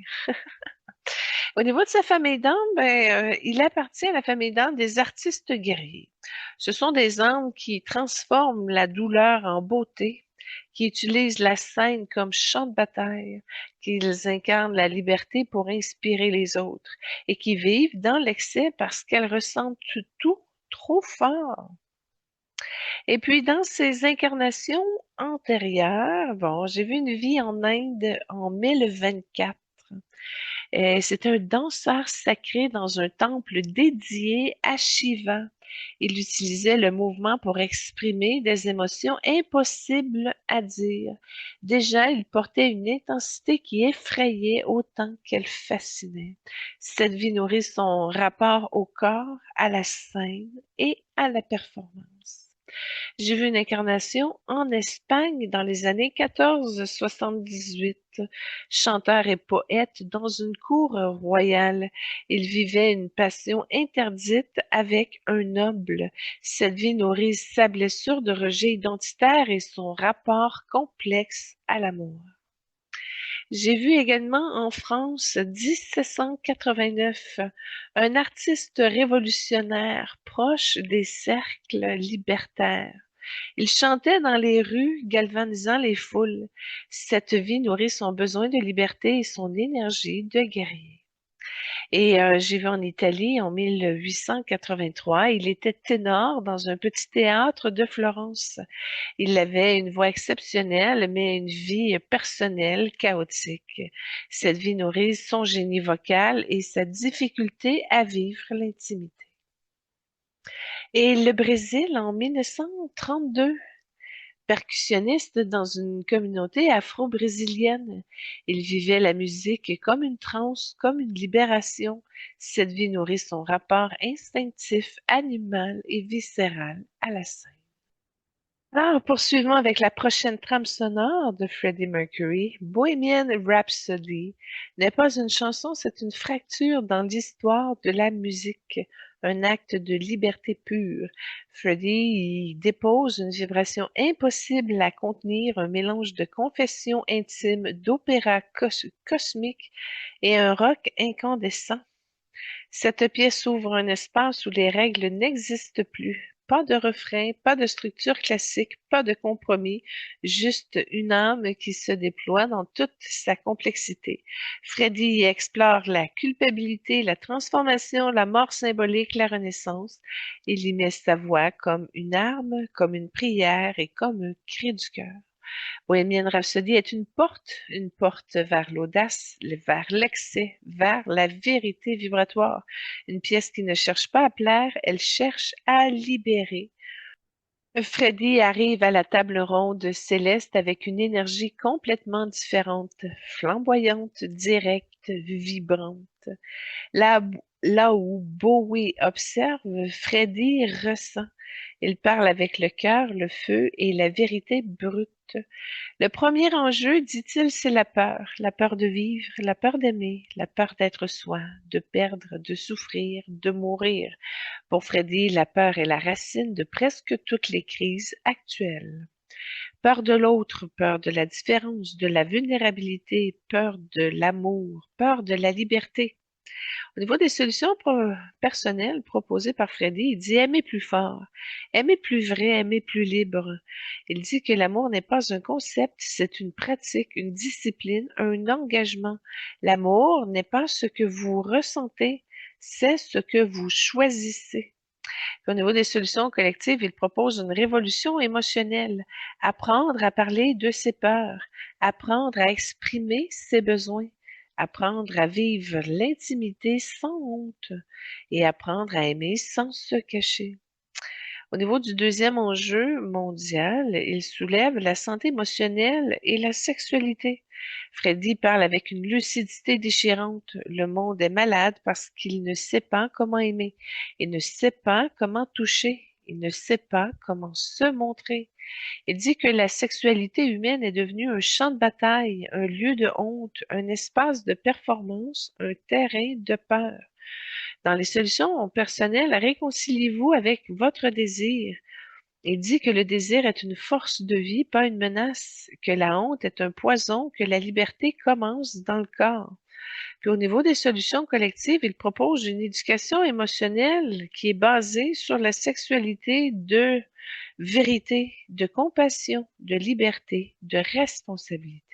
Au niveau de sa famille d'âmes, il appartient à la famille d'âmes des artistes guerriers. Ce sont des âmes qui transforment la douleur en beauté, qui utilisent la scène comme champ de bataille, qu'ils incarnent la liberté pour inspirer les autres et qui vivent dans l'excès parce qu'elles ressentent tout trop fort. Et puis, dans ces incarnations antérieures, bon, j'ai vu une vie en Inde en 1024. C'est un danseur sacré dans un temple dédié à Shiva. Il utilisait le mouvement pour exprimer des émotions impossibles à dire. Déjà, il portait une intensité qui effrayait autant qu'elle fascinait. Cette vie nourrit son rapport au corps, à la scène et à la performance. J'ai vu une incarnation en Espagne dans les années 1478. Chanteur et poète dans une cour royale, il vivait une passion interdite avec un noble. Cette vie nourrit sa blessure de rejet identitaire et son rapport complexe à l'amour. J'ai vu également en France, 1789, un artiste révolutionnaire proche des cercles libertaires. Il chantait dans les rues, galvanisant les foules. Cette vie nourrit son besoin de liberté et son énergie de guerrier. Et j'ai vu en Italie en 1883, il était ténor dans un petit théâtre de Florence. Il avait une voix exceptionnelle, mais une vie personnelle chaotique. Cette vie nourrit son génie vocal et sa difficulté à vivre l'intimité. Et le Brésil en 1932, percussionniste dans une communauté afro-brésilienne. Il vivait la musique comme une transe, comme une libération. Cette vie nourrit son rapport instinctif, animal et viscéral à la scène. Alors, poursuivons avec la prochaine trame sonore de Freddie Mercury. Bohemian Rhapsody n'est pas une chanson, c'est une fracture dans l'histoire de la musique. un acte de liberté pure. Freddie, il dépose une vibration impossible à contenir, un mélange de confession intime, d'opéra cosmique et un rock incandescent. Cette pièce ouvre un espace où les règles n'existent plus. Pas de refrain, pas de structure classique, pas de compromis, juste une âme qui se déploie dans toute sa complexité. Freddy y explore la culpabilité, la transformation, la mort symbolique, la renaissance. Il y met sa voix comme une arme, comme une prière et comme un cri du cœur. Bohemian Rhapsody est une porte vers l'audace, vers l'excès, vers la vérité vibratoire. Une pièce qui ne cherche pas à plaire, elle cherche à libérer. Freddie arrive à la table ronde céleste avec une énergie complètement différente, flamboyante, directe, vibrante. Là, là où Bowie observe, Freddie ressent. Il parle avec le cœur, le feu et la vérité brute. Le premier enjeu, dit-il, c'est la peur de vivre, la peur d'aimer, la peur d'être soi, de perdre, de souffrir, de mourir. Pour Freddy, la peur est la racine de presque toutes les crises actuelles. Peur de l'autre, peur de la différence, de la vulnérabilité, peur de l'amour, peur de la liberté. Au niveau des solutions personnelles proposées par Freddy, il dit aimer plus fort, aimer plus vrai, aimer plus libre. Il dit que l'amour n'est pas un concept, c'est une pratique, une discipline, un engagement. L'amour n'est pas ce que vous ressentez, c'est ce que vous choisissez. Puis au niveau des solutions collectives, il propose une révolution émotionnelle, apprendre à parler de ses peurs, apprendre à exprimer ses besoins, apprendre à vivre l'intimité sans honte et apprendre à aimer sans se cacher. Au niveau du deuxième enjeu mondial, il soulève la santé émotionnelle et la sexualité. Freddy parle avec une lucidité déchirante. Le monde est malade parce qu'il ne sait pas comment aimer. Il ne sait pas comment toucher. Il ne sait pas comment se montrer. Il dit que la sexualité humaine est devenue un champ de bataille, un lieu de honte, un espace de performance, un terrain de peur. Dans les solutions personnelles, réconciliez-vous avec votre désir. Il dit que le désir est une force de vie, pas une menace, que la honte est un poison, que la liberté commence dans le corps. Puis au niveau des solutions collectives, il propose une éducation émotionnelle qui est basée sur la sexualité de vérité, de compassion, de liberté, de responsabilité.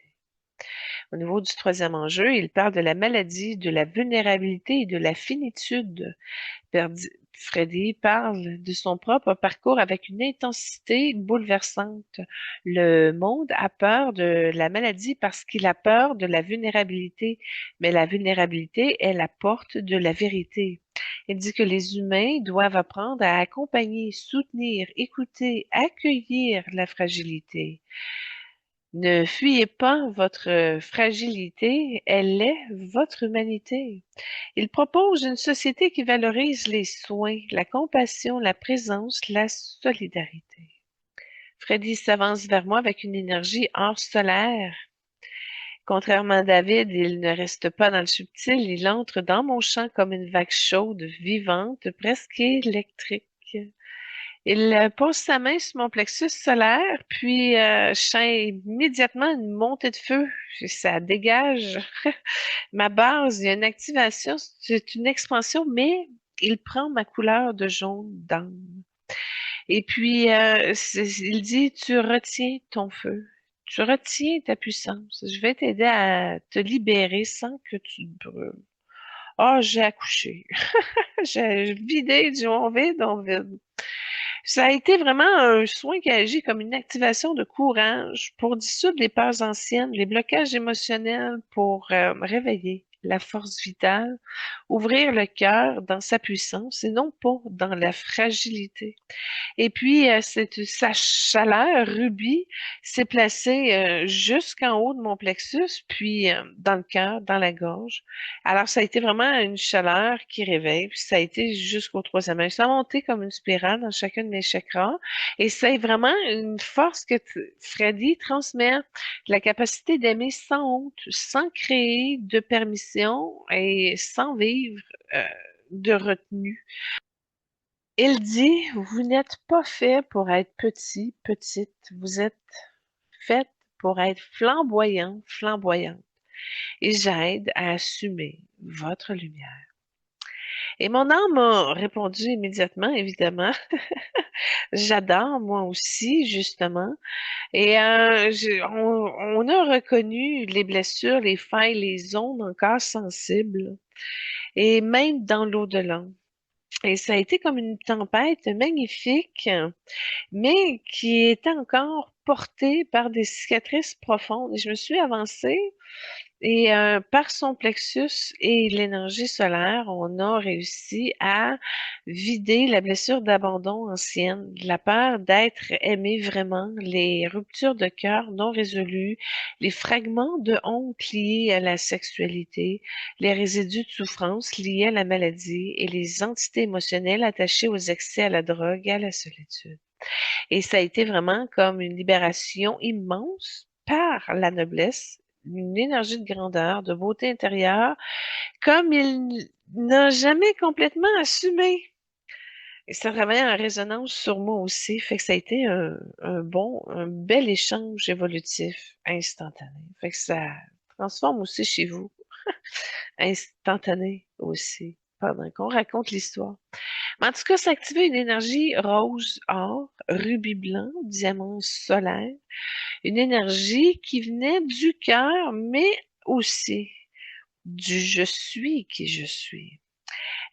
Au niveau du troisième enjeu, il parle de la maladie, de la vulnérabilité et de la finitude. Freddy parle de son propre parcours avec une intensité bouleversante. Le monde a peur de la maladie parce qu'il a peur de la vulnérabilité, mais la vulnérabilité est la porte de la vérité. Il dit que les humains doivent apprendre à accompagner, soutenir, écouter, accueillir la fragilité. Ne fuyez pas votre fragilité, elle est votre humanité. Il propose une société qui valorise les soins, la compassion, la présence, la solidarité. Freddy s'avance vers moi avec une énergie hors solaire. Contrairement à David, il ne reste pas dans le subtil, il entre dans mon champ comme une vague chaude, vivante, presque électrique. Il pose sa main sur mon plexus solaire, puis je sens immédiatement une montée de feu. Ça dégage ma base, il y a une activation, c'est une expansion, mais il prend ma couleur de jaune d'âme. Et puis, il dit, tu retiens ton feu, tu retiens ta puissance. Je vais t'aider à te libérer sans que tu te brûles. Ah, j'ai accouché. J'ai vidé du on vide. Ça a été vraiment un soin qui agit comme une activation de courage pour dissoudre les peurs anciennes, les blocages émotionnels, pour réveiller la force vitale, ouvrir le cœur dans sa puissance et non pas dans la fragilité. Et puis, sa chaleur rubis s'est placée jusqu'en haut de mon plexus, puis dans le cœur, dans la gorge. Alors, ça a été vraiment une chaleur qui réveille, puis ça a été jusqu'au troisième œil. Ça a monté comme une spirale dans chacun de mes chakras. Et c'est vraiment une force que Freddy transmet, la capacité d'aimer sans honte, sans créer de permission et sans vivre de retenue. Il dit, vous n'êtes pas fait pour être petit, petite, vous êtes fait pour être flamboyant, flamboyante. Et j'aide à assumer votre lumière. Et mon âme a répondu immédiatement, évidemment. J'adore, moi aussi, justement. Et on a reconnu les blessures, les failles, les zones encore sensibles, et même dans l'au-delà. Et ça a été comme une tempête magnifique, mais qui était encore portée par des cicatrices profondes. Et je me suis avancée et par son plexus et l'énergie solaire, on a réussi à vider la blessure d'abandon ancienne, la peur d'être aimé vraiment, les ruptures de cœur non résolues, les fragments de honte liés à la sexualité, les résidus de souffrance liés à la maladie et les entités émotionnelles attachées aux excès, à la drogue et à la solitude. Et ça a été vraiment comme une libération immense par la noblesse, une énergie de grandeur, de beauté intérieure, comme il n'a jamais complètement assumé. Et ça travaillait en résonance sur moi aussi, fait que ça a été un bel échange évolutif instantané. Fait que ça transforme aussi chez vous, instantané aussi, pendant qu'on raconte l'histoire. Mais en tout cas, ça activait une énergie rose, or, rubis blanc, diamant solaire, une énergie qui venait du cœur, mais aussi du je suis qui je suis.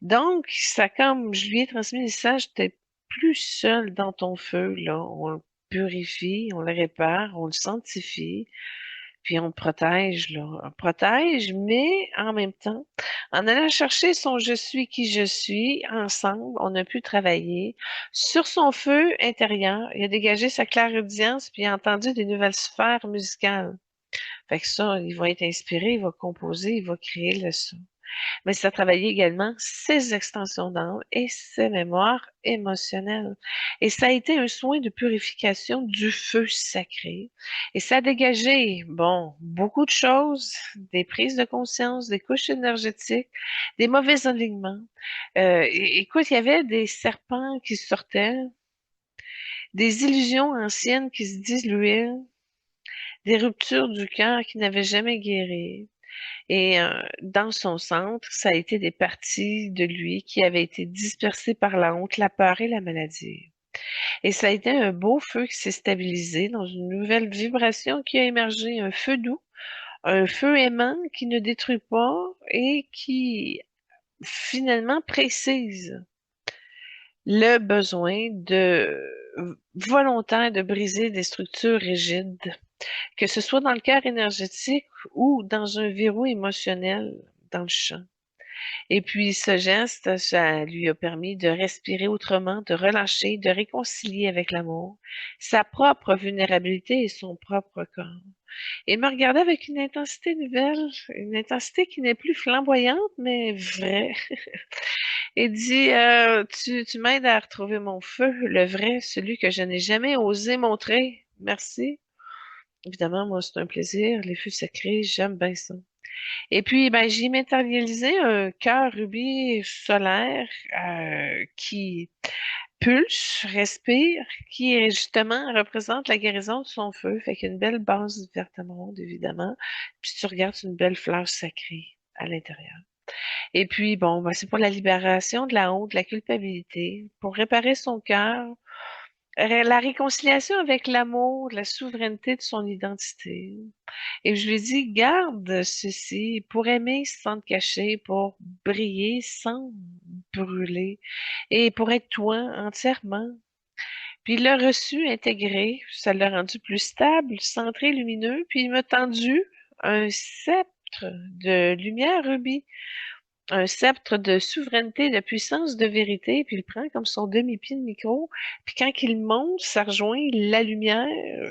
Donc, ça comme je lui ai transmis le message, t'es plus seul dans ton feu, là. On le purifie, on le répare, on le sanctifie, puis on le protège, là. On le protège, mais en même temps, en allant chercher son je suis qui je suis, ensemble, on a pu travailler sur son feu intérieur. Il a dégagé sa clairaudience, puis il a entendu des nouvelles sphères musicales. Fait que ça, il va être inspiré, il va composer, il va créer le son. Mais ça travaillait également ses extensions d'âme et ses mémoires émotionnelles. Et ça a été un soin de purification du feu sacré. Et ça a dégagé, bon, beaucoup de choses, des prises de conscience, des couches énergétiques, des mauvais alignements. Écoute, il y avait des serpents qui sortaient, des illusions anciennes qui se diluaient, des ruptures du cœur qui n'avaient jamais guéri. Et dans son centre, ça a été des parties de lui qui avaient été dispersées par la honte, la peur et la maladie. Et ça a été un beau feu qui s'est stabilisé dans une nouvelle vibration qui a émergé, un feu doux, un feu aimant qui ne détruit pas et qui finalement précise le besoin de volontaire de briser des structures rigides, que ce soit dans le cœur énergétique ou dans un verrou émotionnel dans le champ. Et puis ce geste, ça lui a permis de respirer autrement, de relâcher, de réconcilier avec l'amour, sa propre vulnérabilité et son propre corps. Et me regarder avec une intensité nouvelle, une intensité qui n'est plus flamboyante, mais vraie. Et dit, tu m'aides à retrouver mon feu, le vrai, celui que je n'ai jamais osé montrer. Merci. Évidemment, moi, c'est un plaisir. Les feux sacrés, j'aime bien ça. Et puis, ben, j'ai matérialisé un cœur rubis solaire qui pulse, respire, qui justement représente la guérison de son feu. Fait qu'il y a une belle base verte émeraude, évidemment. Puis tu regardes une belle fleur sacrée à l'intérieur. Et puis, bon, ben, c'est pour la libération de la honte, de la culpabilité, pour réparer son cœur, la réconciliation avec l'amour, la souveraineté de son identité. Et je lui ai dit, garde ceci pour aimer sans te cacher, pour briller sans brûler et pour être toi entièrement. Puis il l'a reçu, intégré, ça l'a rendu plus stable, centré, lumineux, puis il m'a tendu un sceptre de lumière rubis, un sceptre de souveraineté, de puissance, de vérité, puis il prend comme son demi-pied de micro, puis quand il monte, ça rejoint la lumière,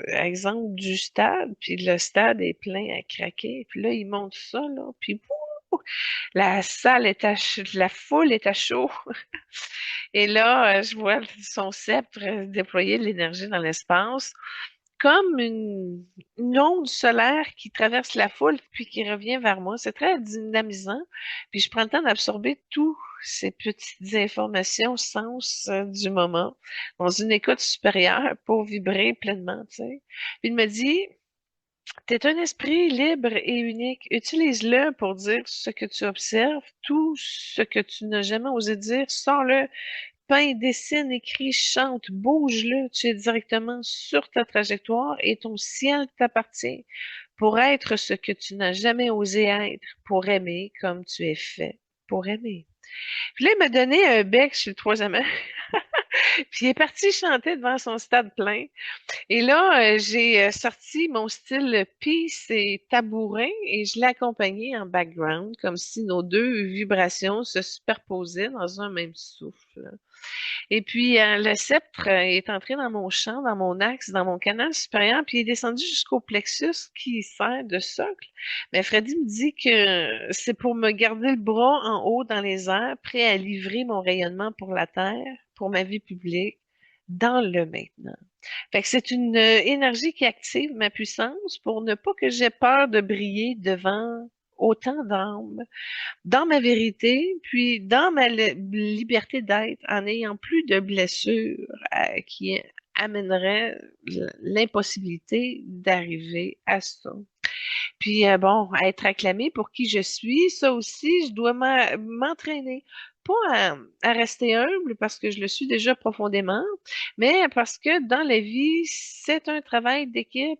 exemple du stade, puis le stade est plein à craquer, puis là, il monte ça, là, puis wouh, la salle est la foule est à chaud. Et là, je vois son sceptre déployer de l'énergie dans l'espace, comme une onde solaire qui traverse la foule puis qui revient vers moi. C'est très dynamisant. Puis je prends le temps d'absorber tout ces petites informations sens du moment dans une écoute supérieure pour vibrer pleinement, tu sais. Puis il me dit, t'es un esprit libre et unique. Utilise-le pour dire ce que tu observes, tout ce que tu n'as jamais osé dire, sors-le, peins, dessine, écris, chante, bouge-le. Tu es directement sur ta trajectoire et ton ciel t'appartient pour être ce que tu n'as jamais osé être, pour aimer comme tu es fait, pour aimer. Puis là, il m'a donné un bec sur le troisième œil, puis il est parti chanter devant son stade plein. Et là, j'ai sorti mon style peace et tabouret et je l'ai accompagné en background, comme si nos deux vibrations se superposaient dans un même souffle. Et puis, le sceptre est entré dans mon champ, dans mon axe, dans mon canal supérieur, puis il est descendu jusqu'au plexus qui sert de socle. Mais Freddy me dit que c'est pour me garder le bras en haut dans les airs, prêt à livrer mon rayonnement pour la Terre, pour ma vie publique, dans le maintenant. Fait que c'est une énergie qui active ma puissance pour ne pas que j'aie peur de briller devant autant d'âmes dans ma vérité, puis dans ma liberté d'être, en n'ayant plus de blessures qui amèneraient l'impossibilité d'arriver à ça. Puis bon, à être acclamée pour qui je suis, ça aussi, je dois m'entraîner. Pas à rester humble parce que je le suis déjà profondément, mais parce que dans la vie, c'est un travail d'équipe.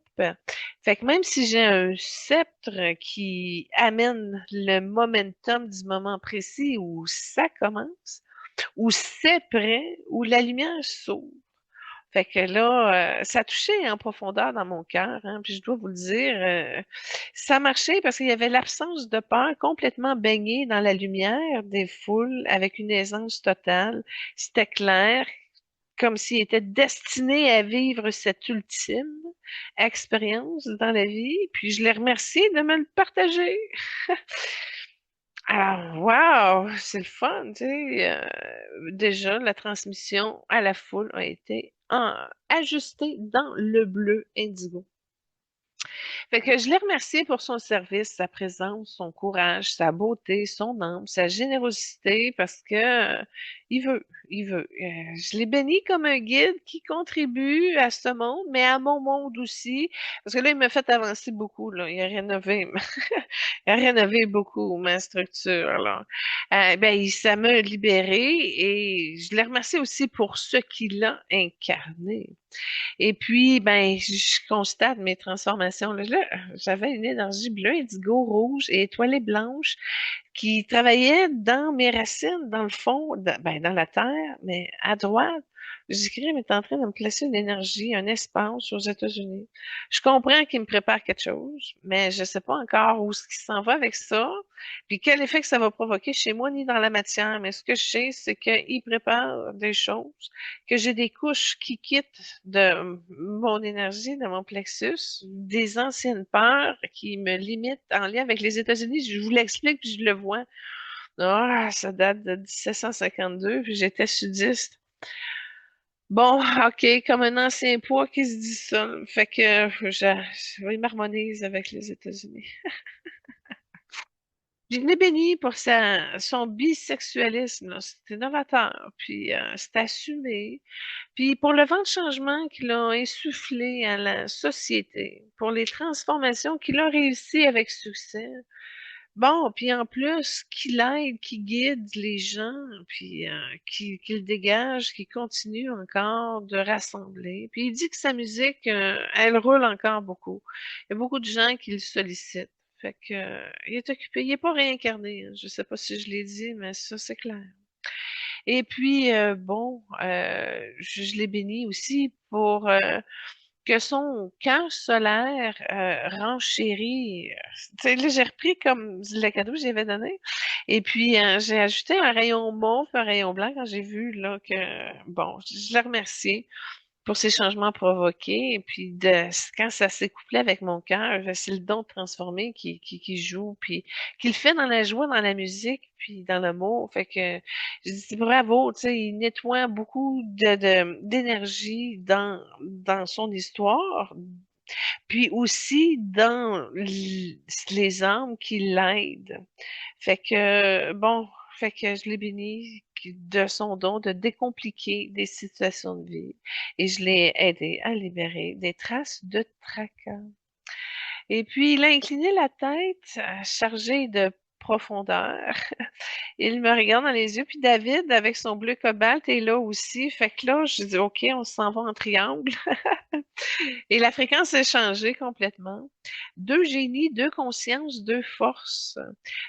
Fait que même si j'ai un sceptre qui amène le momentum du moment précis où ça commence, où c'est prêt, où la lumière s'ouvre, fait que là, ça a touché en profondeur dans mon cœur, hein, puis je dois vous le dire, ça marchait parce qu'il y avait l'absence de peur complètement baignée dans la lumière des foules avec une aisance totale. C'était clair, comme s'il était destiné à vivre cette ultime expérience dans la vie, puis je les remercie de me le partager. Alors, wow, c'est le fun, tu sais. Déjà, la transmission à la foule a été ajustée dans le bleu indigo. Fait que je l'ai remercié pour son service, sa présence, son courage, sa beauté, son âme, sa générosité, parce que il veut. Je l'ai béni comme un guide qui contribue à ce monde, mais à mon monde aussi, parce que là, il m'a fait avancer beaucoup, là. Il a rénové, il a rénové beaucoup ma structure, là. Ben, ça m'a libéré et je l'ai remercié aussi pour ce qu'il a incarné. Et puis, ben, je constate mes transformations. Là, j'avais une énergie bleue, indigo, rouge et étoilée blanche qui travaillait dans mes racines, dans le fond, ben, dans la terre, mais à droite. J'écris, mais est en train de me placer une énergie, un espace aux États-Unis. Je comprends qu'il me prépare quelque chose, mais je ne sais pas encore où ce qui s'en va avec ça, puis quel effet que ça va provoquer chez moi ni dans la matière. Mais ce que je sais, c'est qu'il prépare des choses, que j'ai des couches qui quittent de mon énergie, de mon plexus, des anciennes peurs qui me limitent en lien avec les États-Unis. Je vous l'explique, puis je le vois. Ah, ça date de 1752, puis j'étais sudiste. Bon, OK, comme un ancien poids qui se dit ça. Fait que je m'harmonise avec les États-Unis. Je l'ai béni pour son bisexualisme, là. C'est novateur, puis c'est assumé. Puis pour le vent de changement qu'il a insufflé à la société, pour les transformations qu'il a réussi avec succès. Bon, puis en plus, qu'il aide, qu'il guide les gens, puis qu'il dégage, qu'il continue encore de rassembler. Puis il dit que sa musique, elle roule encore beaucoup. Il y a beaucoup de gens qui le sollicitent. Fait que, il est occupé. Il est pas réincarné, hein. Je sais pas si je l'ai dit, mais ça, c'est clair. Et puis, bon, je l'ai béni aussi pour que son cœur solaire renchérit. Tu sais, là, j'ai repris comme le cadeau que j'avais donné. Et puis, j'ai ajouté un rayon mauve, un rayon blanc quand j'ai vu là que, bon, je l'ai remercié pour ces changements provoqués. Et puis, quand ça s'est couplé avec mon cœur, c'est le don de transformer qui joue, puis qui le fait dans la joie, dans la musique, puis dans l'amour. Fait que je dis bravo, tu sais, il nettoie beaucoup d'énergie dans son histoire, puis aussi dans les âmes qui l'aident. Fait que, bon, Fait que je l'ai béni de son don de décompliquer des situations de vie et je l'ai aidé à libérer des traces de tracas. Et puis, il a incliné la tête, chargée de profondeur. Il me regarde dans les yeux, puis David, avec son bleu cobalt, est là aussi. Fait que là, je dis, OK, on s'en va en triangle. Et la fréquence a changé complètement. Deux génies, deux consciences, deux forces.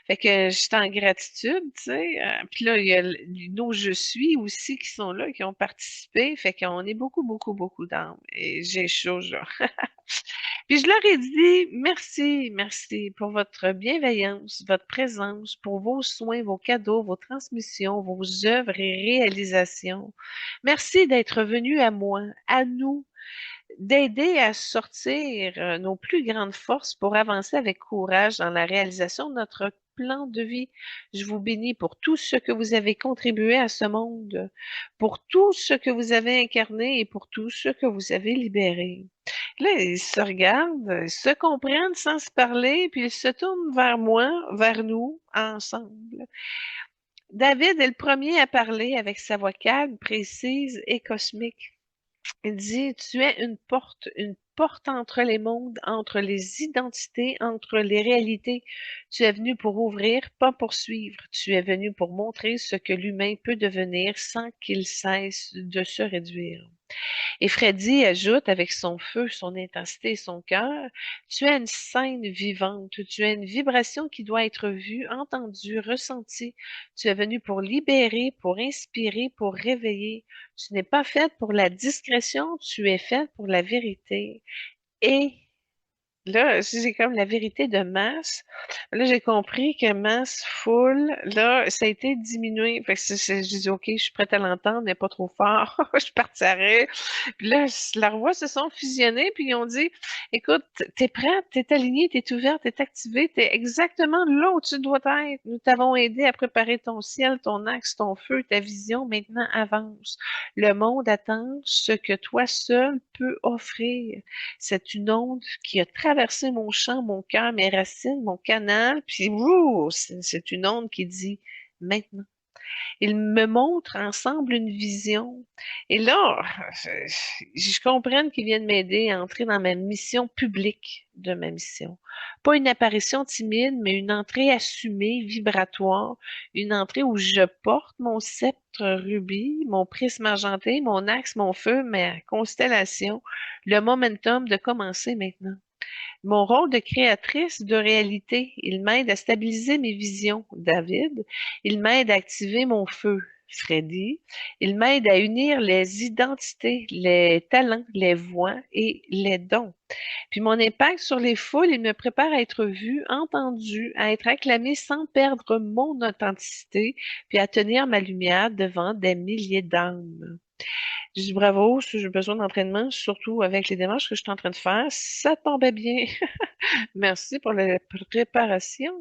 Fait que j'étais en gratitude, tu sais. Puis là, il y a nos je suis aussi qui sont là, qui ont participé. Fait qu'on est beaucoup, beaucoup, beaucoup d'âmes. Et j'ai chaud, genre. Puis je leur ai dit merci, merci pour votre bienveillance, votre présence, pour vos soins, vos cadeaux, vos transmissions, vos œuvres et réalisations. Merci d'être venu à moi, à nous, d'aider à sortir nos plus grandes forces pour avancer avec courage dans la réalisation de notre plan de vie. Je vous bénis pour tout ce que vous avez contribué à ce monde, pour tout ce que vous avez incarné et pour tout ce que vous avez libéré. Là, ils se regardent, ils se comprennent sans se parler, puis ils se tournent vers moi, vers nous, ensemble. David est le premier à parler avec sa voix calme, précise et cosmique. Il dit, tu es une porte entre les mondes, entre les identités, entre les réalités. Tu es venu pour ouvrir, pas pour suivre. Tu es venu pour montrer ce que l'humain peut devenir sans qu'il cesse de se réduire. Et Freddy ajoute avec son feu, son intensité et son cœur, tu es une scène vivante, tu es une vibration qui doit être vue, entendue, ressentie. Tu es venu pour libérer, pour inspirer, pour réveiller. Tu n'es pas faite pour la discrétion, tu es faite pour la vérité. Et là, j'ai comme la vérité de masse. Là, j'ai compris que masse full, là, ça a été diminué. Fait que j'ai dit, OK, je suis prête à l'entendre, mais pas trop fort. Je partirai. Puis là, la voix se sont fusionnés, puis ils ont dit, écoute, t'es prête, t'es alignée, t'es ouverte, t'es activée, t'es exactement là où tu dois être. Nous t'avons aidé à préparer ton ciel, ton axe, ton feu, ta vision. Maintenant, avance. Le monde attend ce que toi seul peux offrir. C'est une onde qui a traversé mon champ, mon cœur, mes racines, mon canal, puis wouh, c'est une onde qui dit maintenant. Ils me montrent ensemble une vision. Et là, je comprends qu'ils viennent m'aider à entrer dans ma mission publique de ma mission. Pas une apparition timide, mais une entrée assumée, vibratoire, une entrée où je porte mon sceptre rubis, mon prisme argenté, mon axe, mon feu, ma constellation, le momentum de commencer maintenant. Mon rôle de créatrice de réalité, il m'aide à stabiliser mes visions, David. Il m'aide à activer mon feu, Freddy. Il m'aide à unir les identités, les talents, les voix et les dons. Puis mon impact sur les foules, il me prépare à être vu, entendu, à être acclamé sans perdre mon authenticité, puis à tenir ma lumière devant des milliers d'âmes. Je dis bravo, j'ai besoin d'entraînement, surtout avec les démarches que je suis en train de faire. Ça tombait bien. Merci pour la préparation.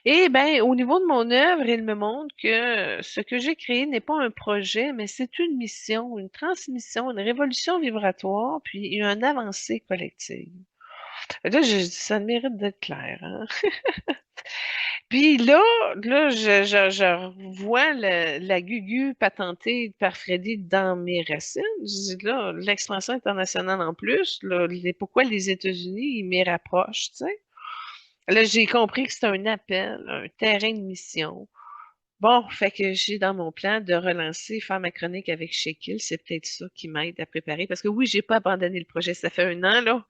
Et ben, au niveau de mon œuvre, il me montre que ce que j'ai créé n'est pas un projet, mais c'est une mission, une transmission, une révolution vibratoire, puis une avancée collective. Là, je dis, ça mérite d'être clair, hein? Puis là, je vois la gugu patentée par Freddy dans mes racines. Je dis là, l'expansion internationale en plus, là, pourquoi les États-Unis, ils m'y rapprochent, tu sais? Là, j'ai compris que c'était un appel, un terrain de mission. Bon, fait que j'ai dans mon plan de relancer, faire ma chronique avec Shekil. C'est peut-être ça qui m'aide à préparer. Parce que oui, j'ai pas abandonné le projet. Ça fait un an, là,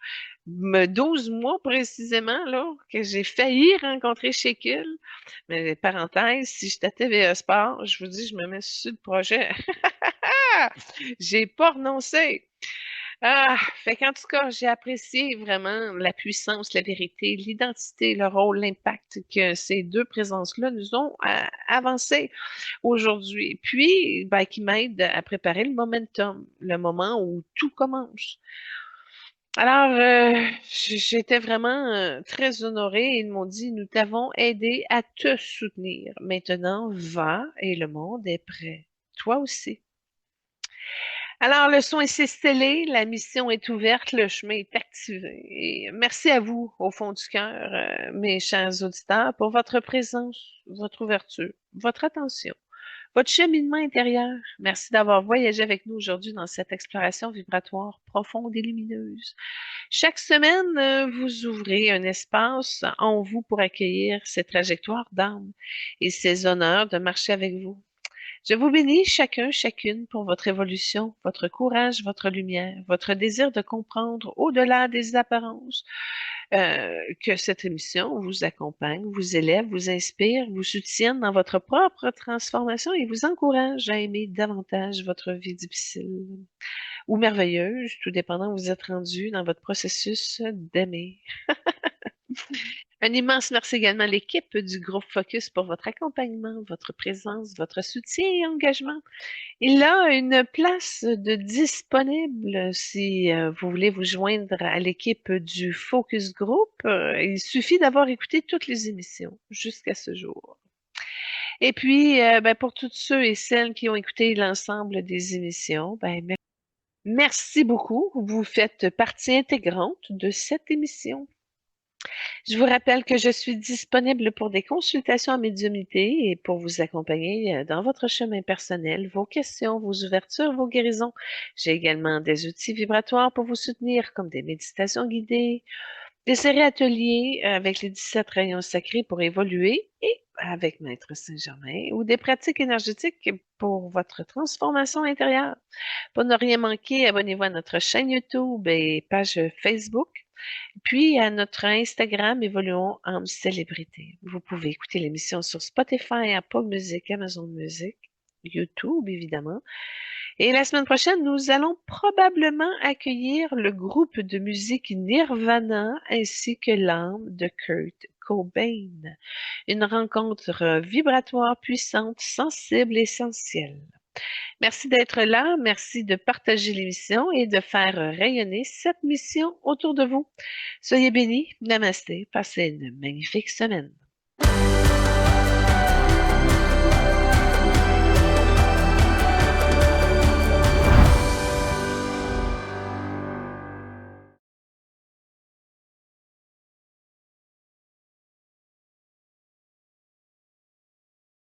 12 mois précisément, là, que j'ai failli rencontrer Shekil. Mais parenthèse, si j'étais à TVA Sport, je vous dis, je me mets sur le projet. J'ai pas renoncé. Ah, fait qu'en tout cas, j'ai apprécié vraiment la puissance, la vérité, l'identité, le rôle, l'impact que ces deux présences-là nous ont avancé aujourd'hui. Puis, ben, qui m'aident à préparer le momentum, le moment où tout commence. Alors, j'étais vraiment très honorée. Ils m'ont dit, nous t'avons aidé à te soutenir. Maintenant, va et le monde est prêt. Toi aussi. Alors, le son est scellé, la mission est ouverte, le chemin est activé. Et merci à vous, au fond du cœur, mes chers auditeurs, pour votre présence, votre ouverture. votre attention, votre cheminement intérieur. Merci d'avoir voyagé avec nous aujourd'hui dans cette exploration vibratoire profonde et lumineuse. Chaque semaine, vous ouvrez un espace en vous pour accueillir ces trajectoires d'âme et ces honneurs de marcher avec vous. Je vous bénis chacun, chacune pour votre évolution, votre courage, votre lumière, votre désir de comprendre au-delà des apparences, que cette émission vous accompagne, vous élève, vous inspire, vous soutienne dans votre propre transformation et vous encourage à aimer davantage votre vie difficile ou merveilleuse, tout dépendant où vous êtes rendu dans votre processus d'aimer. Un immense merci également à l'équipe du groupe Focus pour votre accompagnement, votre présence, votre soutien et engagement. Il a une place de disponible si vous voulez vous joindre à l'équipe du Focus Group. Il suffit d'avoir écouté toutes les émissions jusqu'à ce jour. Et puis, ben, pour tous ceux et celles qui ont écouté l'ensemble des émissions, ben, merci beaucoup. Vous faites partie intégrante de cette émission. Je vous rappelle que je suis disponible pour des consultations en médiumnité et pour vous accompagner dans votre chemin personnel, vos questions, vos ouvertures, vos guérisons. J'ai également des outils vibratoires pour vous soutenir, comme des méditations guidées, des séries ateliers avec les 17 rayons sacrés pour évoluer et avec Maître Saint-Germain, ou des pratiques énergétiques pour votre transformation intérieure. Pour ne rien manquer, abonnez-vous à notre chaîne YouTube et page Facebook. Puis à notre Instagram, Évoluons en célébrité. Vous pouvez écouter l'émission sur Spotify, Apple Music, Amazon Music, YouTube évidemment. Et la semaine prochaine, nous allons probablement accueillir le groupe de musique Nirvana ainsi que l'âme de Kurt Cobain. Une rencontre vibratoire, puissante, sensible, essentielle. Merci d'être là, merci de partager l'émission et de faire rayonner cette mission autour de vous. Soyez bénis, namasté, passez une magnifique semaine.